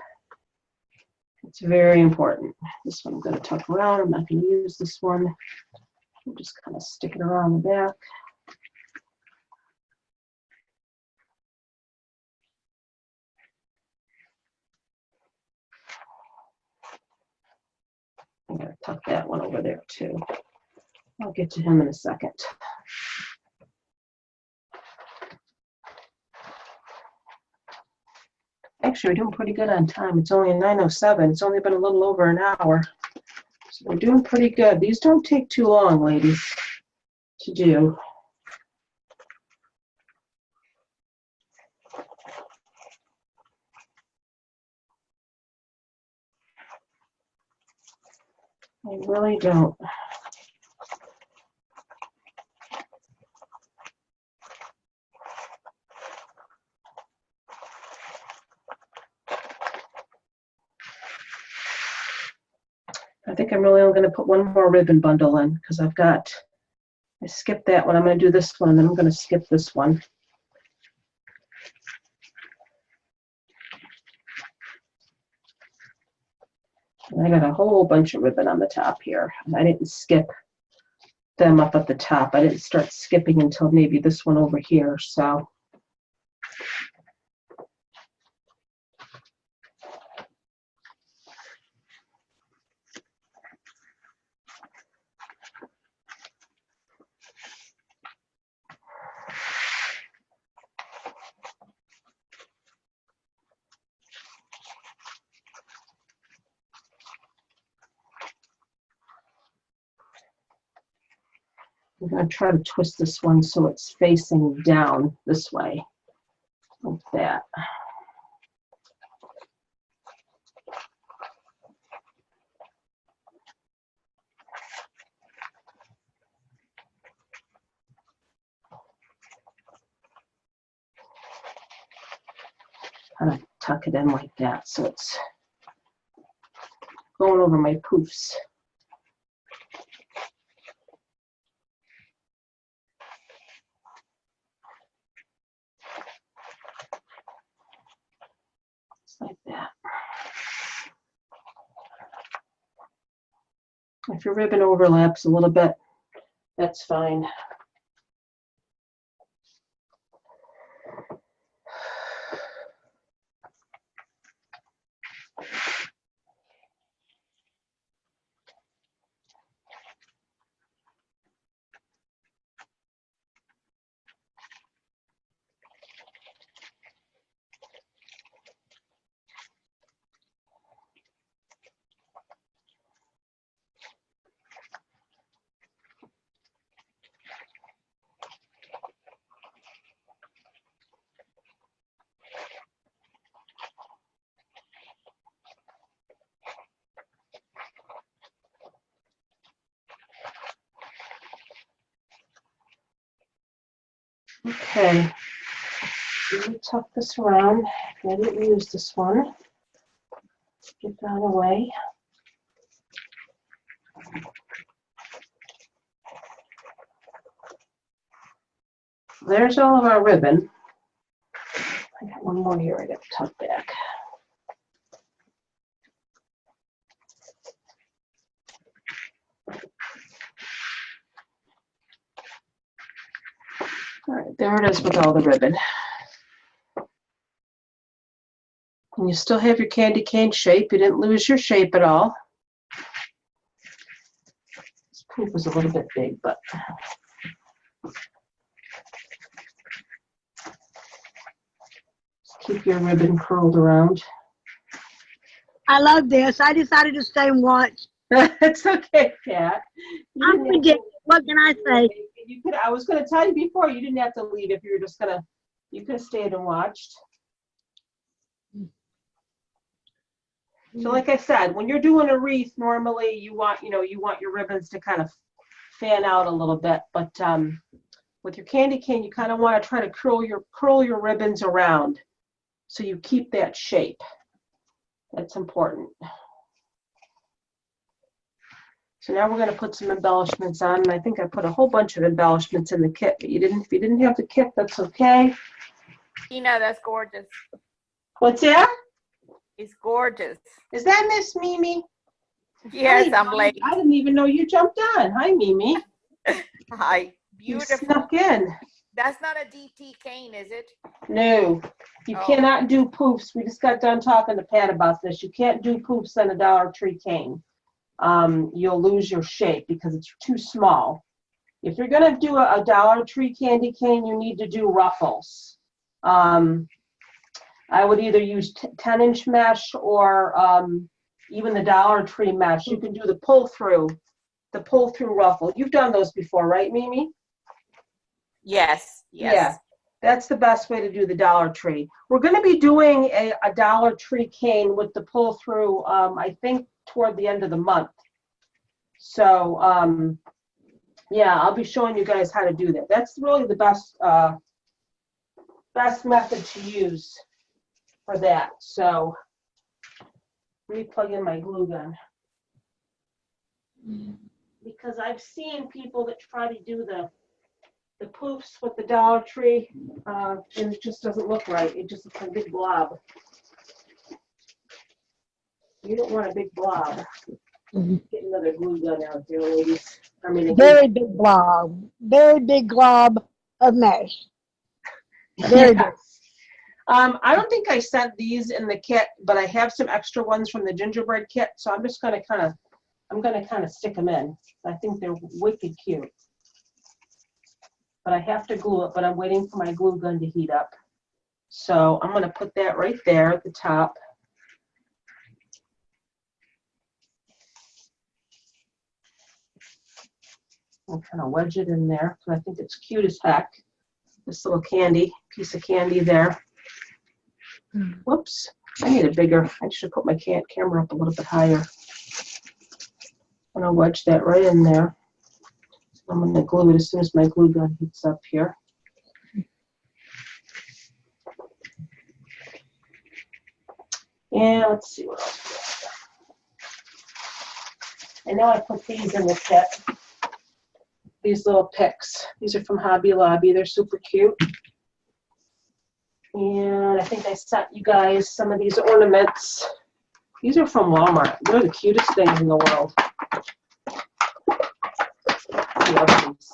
It's very important. This one I'm going to tuck around. I'm not going to use this one. I'm just kind of stick it around the back. I'm going to tuck that one over there too. I'll get to him in a second. Actually, we're doing pretty good on time. It's only 9:07. It's only been a little over an hour. So we're doing pretty good. These don't take too long, ladies, to do. They really don't. I think I'm really only going to put one more ribbon bundle in because I skipped that one. I'm going to do this one, and then I'm going to skip this one. And I got a whole bunch of ribbon on the top here. I didn't skip them up at the top. I didn't start skipping until maybe this one over here. So I'm going to try to twist this one so it's facing down this way, like that. Kind of tuck it in like that so it's going over my poofs. Like that. If your ribbon overlaps a little bit, that's fine. Okay, let me tuck this around. I didn't use this one. Get that away. There's all of our ribbon. I got one more here I got to tuck back. All right, there it is with all the ribbon. And you still have your candy cane shape. You didn't lose your shape at all. This poof was a little bit big, but just keep your ribbon curled around. I love this. I decided to stay and watch. It's okay, Kat. I'm ridiculous. What can I say? You could. I was going to tell you before. You didn't have to leave if you were just gonna. You could have stayed and watched. So, like I said, when you're doing a wreath, normally you want your ribbons to kind of fan out a little bit. But with your candy cane, you kind of want to try to curl your ribbons around, so you keep that shape. That's important. So now we're going to put some embellishments on, and I think I put a whole bunch of embellishments in the kit, but if you didn't have the kit, that's okay. That's gorgeous. What's that? It's gorgeous. Is that Miss Mimi? Yes, Hi, I'm late. I didn't even know you jumped on. Hi, Mimi. Hi. You Beautiful. snuck in. That's not a DT cane, is it? No, you Oh. cannot do poofs. We just got done talking to Pat about this. You can't do poofs on a Dollar Tree cane. You'll lose your shape because it's too small. If you're gonna do a Dollar Tree candy cane, you need to do ruffles. I would either use 10-inch mesh or even the Dollar Tree mesh. You can do the pull-through ruffle. You've done those before, right, Mimi? Yes. Yeah, that's the best way to do the Dollar Tree. We're going to be doing a Dollar Tree cane with the pull-through, I think, toward the end of the month. So, yeah, I'll be showing you guys how to do that. That's really the best method to use for that. So let me plug in my glue gun. Because I've seen people that try to do the poofs with the Dollar Tree, and it just doesn't look right. It just looks like a big blob. You don't want a big blob. Get another glue gun out there, ladies. I mean, Very big blob. Very big glob of mesh. Very big. I don't think I sent these in the kit, but I have some extra ones from the gingerbread kit, so I'm just gonna kind of stick them in. I think they're wicked cute. But I have to glue it, but I'm waiting for my glue gun to heat up. So I'm gonna put that right there at the top. I'll kind of wedge it in there, because I think it's cute as heck. This little piece of candy there. Whoops, I need a bigger, I should put my camera up a little bit higher. And I'll wedge that right in there. I'm going to glue it as soon as my glue gun heats up here. And let's see what else. I know I put these in the kit. These little picks. These are from Hobby Lobby. They're super cute. And I think I sent you guys some of these ornaments. These are from Walmart. They're the cutest things in the world. I love these.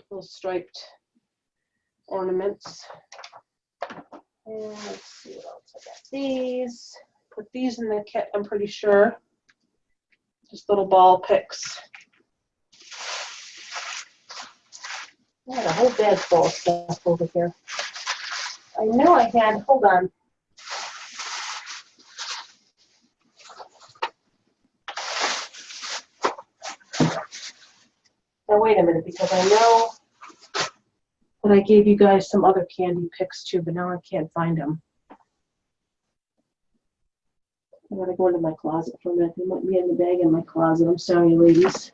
Little striped ornaments. And let's see what else I got. These. Put these in the kit, I'm pretty sure. Just little ball picks. I had a whole bag full of stuff over here. I know I had, hold on. Now wait a minute, because I know that I gave you guys some other candy picks too, but now I can't find them. I gotta go into my closet for a minute. They might be in the bag in my closet. I'm sorry, ladies.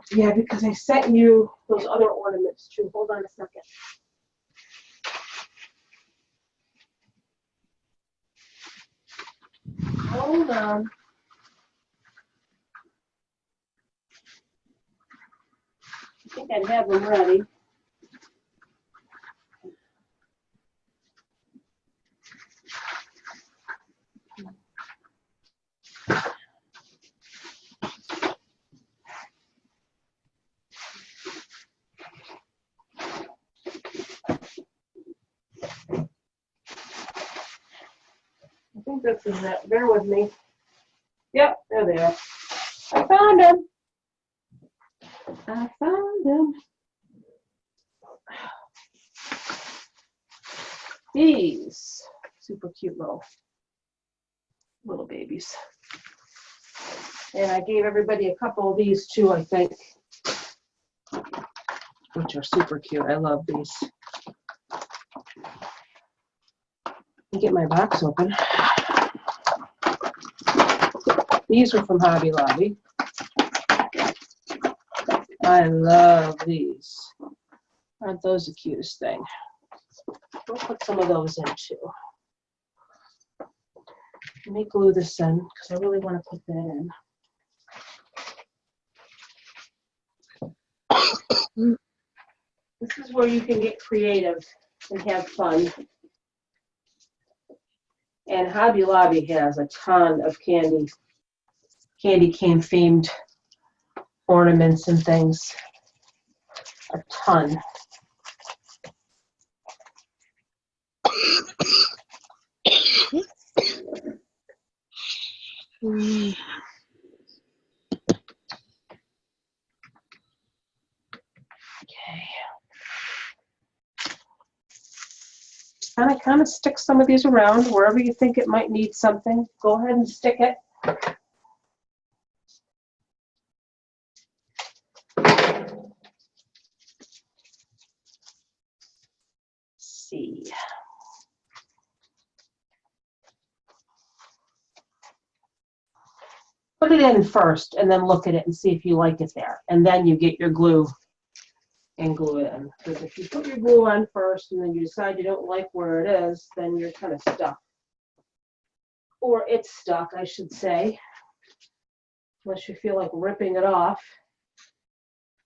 Yeah, because I sent you those other ornaments too. Hold on a second. Hold on. I think I have them ready. I think this is it. Bear with me. Yep, there they are. I found them. I found them. These super cute little babies. And I gave everybody a couple of these too, I think, which are super cute. I love these. Let me get my box open. These are from Hobby Lobby. I love these. Aren't those the cutest thing? We'll put some of those in too. Let me glue this in because I really want to put that in. This is where you can get creative. and have fun. And Hobby Lobby has a ton of candy cane themed ornaments and things. A ton. Kind of stick some of these around wherever you think it might need something. Go ahead and stick it. See. Put it in first and then look at it and see if you like it there. And then you get your glue and glue it in. Because if you put your glue on first and then you decide you don't like where it is, then you're kind of stuck. Or it's stuck, I should say. Unless you feel like ripping it off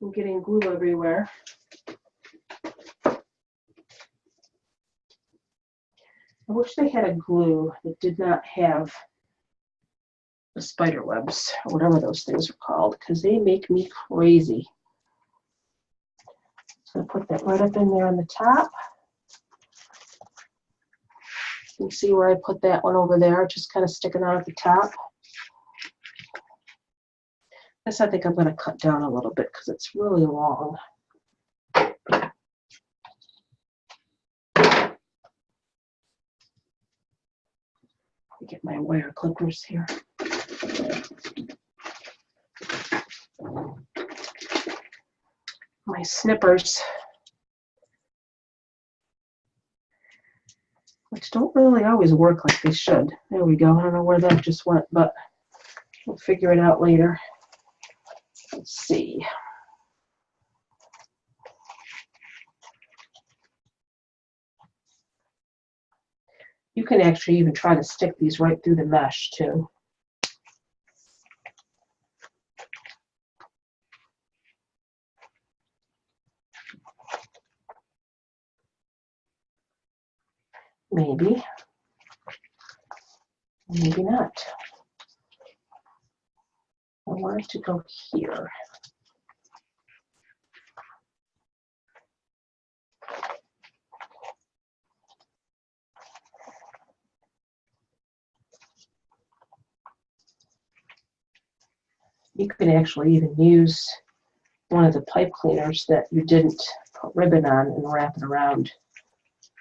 and getting glue everywhere. I wish they had a glue that did not have the spider webs, or whatever those things are called, because they make me crazy. So put that right up in there on the top. You can see where I put that one over there, just kind of sticking out at the top. This I think I'm going to cut down a little bit because it's really long. Get my wire clippers here. My snippers, which don't really always work like they should. There we go. I don't know where that just went, but we'll figure it out later. Let's see. You can actually even try to stick these right through the mesh too. Maybe. Maybe not. I want it to go here. You can actually even use one of the pipe cleaners that you didn't put ribbon on and wrap it around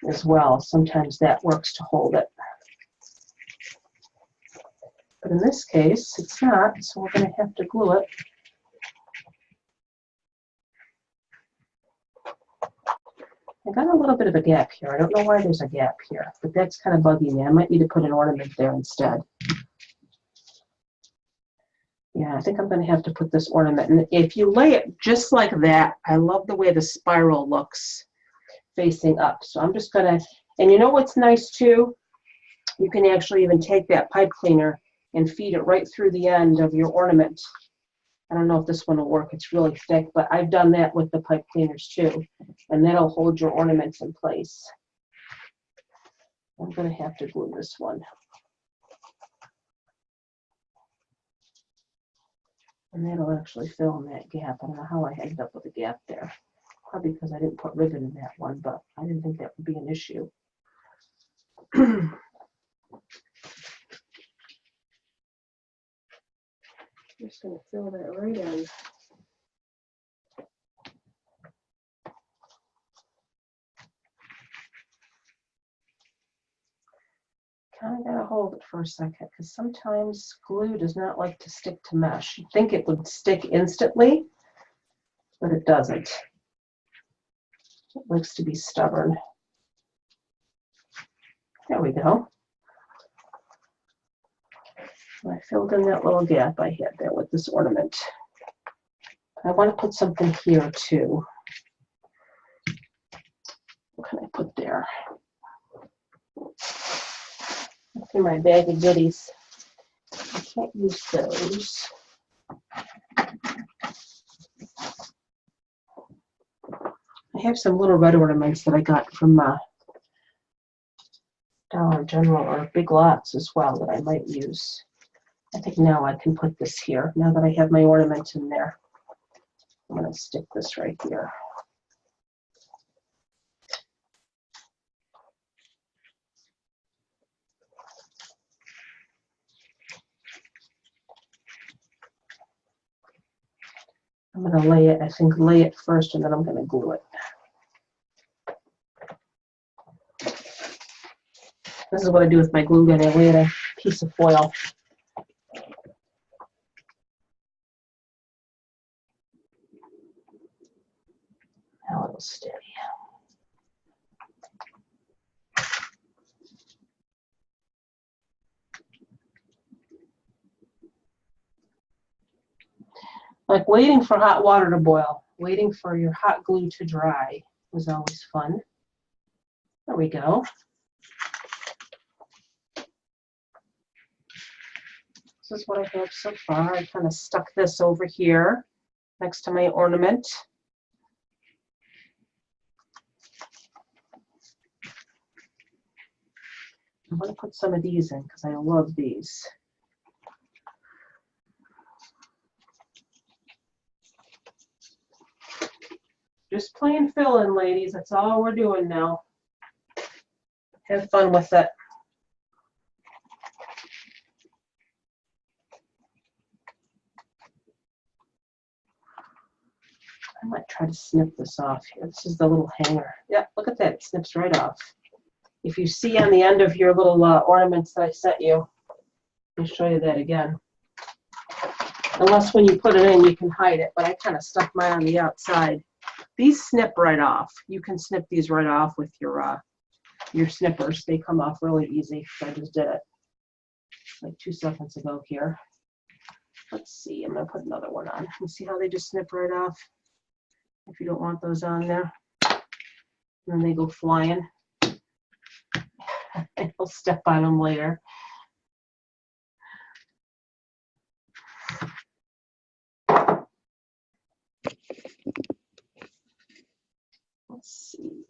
as well. Sometimes that works to hold it. But in this case, it's not, so we're going to have to glue it. I got a little bit of a gap here. I don't know why there's a gap here, but that's kind of bugging me. I might need to put an ornament there instead. Yeah, I think I'm going to have to put this ornament. And if you lay it just like that, I love the way the spiral looks facing up. So I'm just going to, and you know what's nice too? You can actually even take that pipe cleaner and feed it right through the end of your ornament. I don't know if this one will work. It's really thick, but I've done that with the pipe cleaners too. And that'll hold your ornaments in place. I'm going to have to glue this one. And that'll actually fill in that gap. I don't know how I ended up with a gap there. Probably because I didn't put ribbon in that one, but I didn't think that would be an issue. Just going to fill that right in. Kind of got to hold it for a second because sometimes glue does not like to stick to mesh. You'd think it would stick instantly, but it doesn't. It likes to be stubborn. There we go. I filled in that little gap I had there with this ornament. I want to put something here too. What can I put there? In my bag of goodies. I can't use those. I have some little red ornaments that I got from general or big lots as well that I might use. I think now I can put this here, now that I have my ornament in there. I'm going to stick this right here. I'm going to lay it, I think lay it first and then I'm going to glue it. This is what I do with my glue gun. I lay it a piece of foil. Now it'll stay. Like waiting for hot water to boil, waiting for your hot glue to dry was always fun. There we go. This is what I have so far. I kind of stuck this over here next to my ornament. I'm going to put some of these in because I love these. Just plain fill in, ladies. That's all we're doing now. Have fun with it. I might try to snip this off here. This is the little hanger. Yeah, look at that. It snips right off. If you see on the end of your little ornaments that I sent you, I'll show you that again. Unless when you put it in, you can hide it, but I kind of stuck mine on the outside. These snip right off. You can snip these right off with your snippers. They come off really easy. So I just did it like 2 seconds ago here. Let's see. I'm going to put another one on. You see how they just snip right off? If you don't want those on there. And then they go flying. And you'll step on them later. Let's see.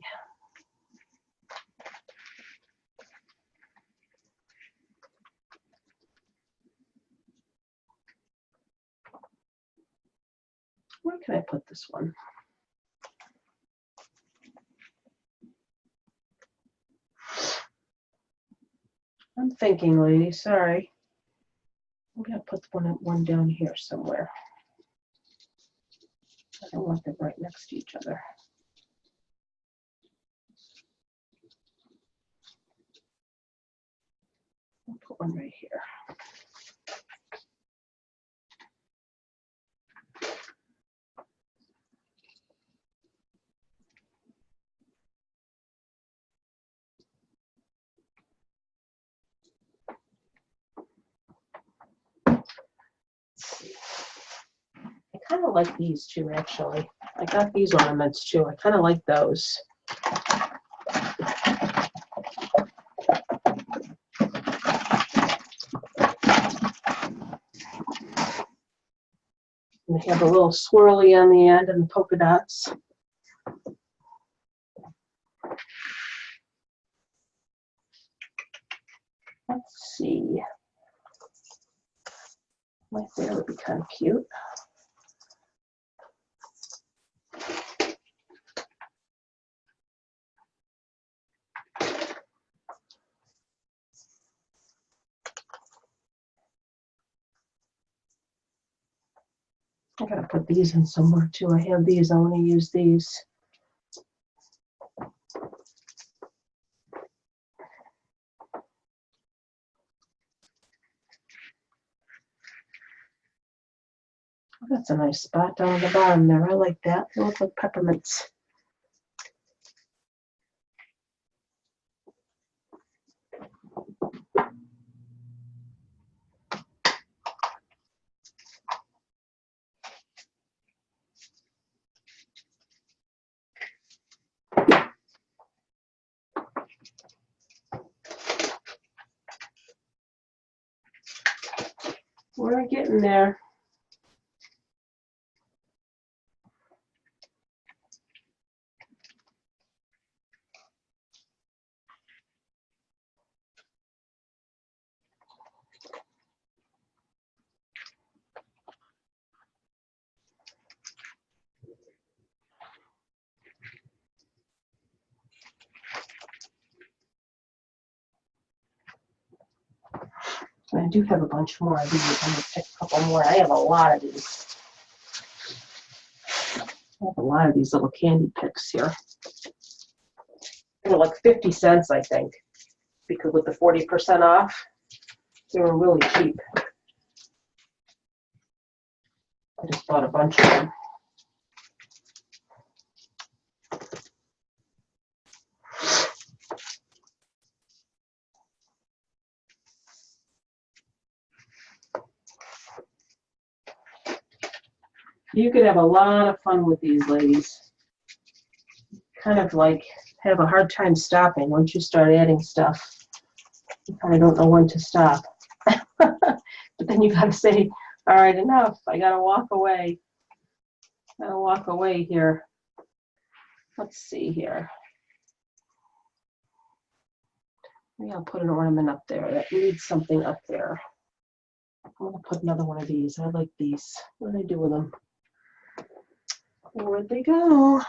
Where can I put this one? I'm thinking, lady, sorry. I'm going to put one down here somewhere. I don't want them right next to each other. I'll put one right here. I kind of like these too, actually. I got these ornaments too. I kind of like those. And they have a little swirly on the end and the polka dots. Let's see. Right there would be kind of cute. I gotta put these in somewhere too. I have these. I want to use these. That's a nice spot down at the bottom there. I like that. They look like peppermints. We're getting there. I do have a bunch more of these. I'm going to pick a couple more. I have a lot of these. I have a lot of these little candy picks here. They're like 50 cents, I think, because with the 40% off, they were really cheap. I just bought a bunch of them. You could have a lot of fun with these, ladies. Kind of like have a hard time stopping once you start adding stuff. You kind of don't know when to stop. But then you got to say, all right, enough. I got to walk away. Gotta walk away here. Let's see here. Maybe I'll put an ornament up there that needs something up there. I'm gonna put another one of these. I like these. What do I do with them? Where'd they go?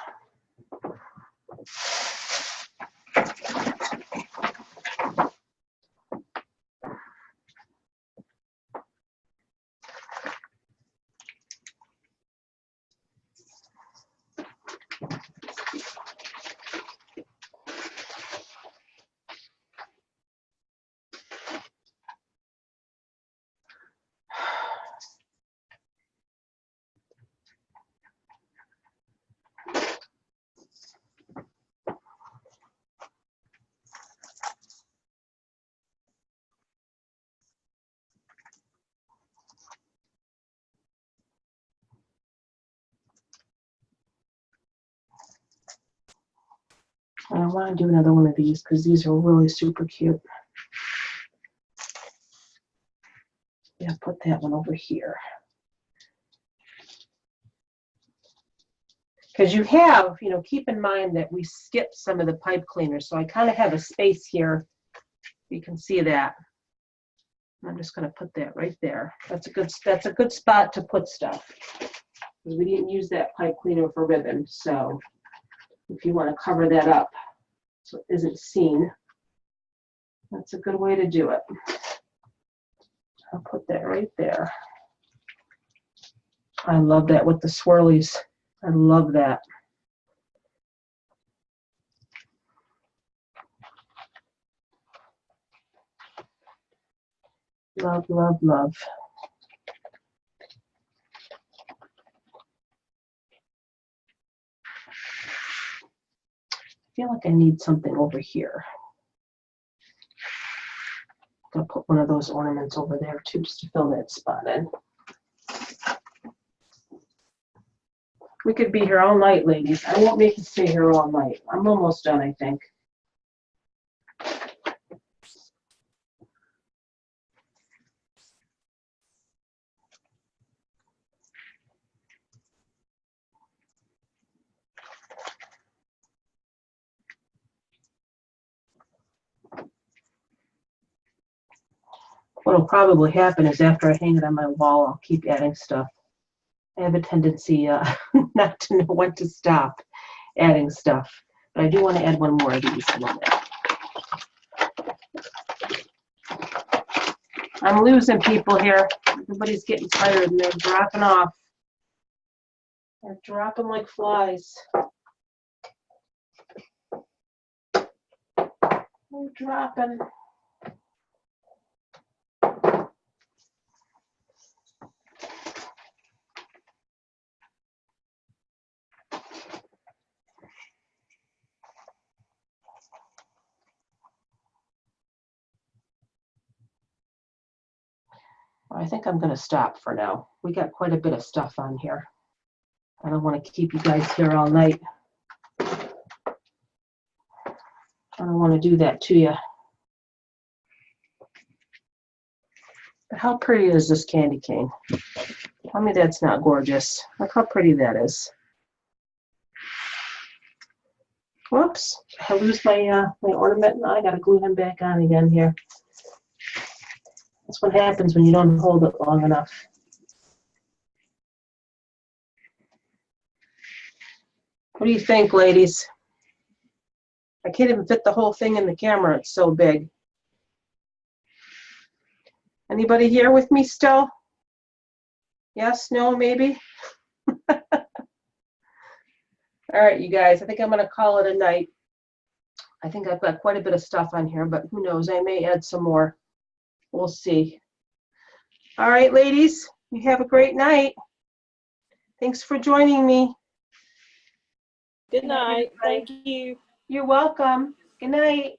I want to do another one of these because these are really super cute. Yeah, put that one over here. Because you have, keep in mind that we skipped some of the pipe cleaners. So I kind of have a space here. You can see that. I'm just going to put that right there. That's a good spot to put stuff. Because we didn't use that pipe cleaner for ribbon. So if you want to cover that up so it isn't seen, that's a good way to do it. I'll put that right there. I love that with the swirlies. I love that. Love, love, love. I feel like I need something over here. I'll put one of those ornaments over there too, just to fill that spot in. We could be here all night, ladies. I won't make you stay here all night. I'm almost done, I think. What'll probably happen is after I hang it on my wall, I'll keep adding stuff. I have a tendency not to know when to stop adding stuff. But I do want to add one more of these in a minute. I'm losing people here. Everybody's getting tired and they're dropping off. They're dropping like flies. They're dropping. I think I'm going to stop for now. We got quite a bit of stuff on here. I don't want to keep you guys here all night. I don't want to do that to you. But how pretty is this candy cane? Tell me that's not gorgeous. Look how pretty that is. Whoops, I lose my my ornament. Now I got to glue him back on again here. That's what happens when you don't hold it long enough. What do you think, ladies? I can't even fit the whole thing in the camera. It's so big. Anybody here with me still? Yes, no, maybe? All right, you guys, I think I'm going to call it a night. I think I've got quite a bit of stuff on here, but who knows? I may add some more. We'll see. All right, ladies, you have a great night. Thanks for joining me. Good night. Thank you. You're welcome. Good night.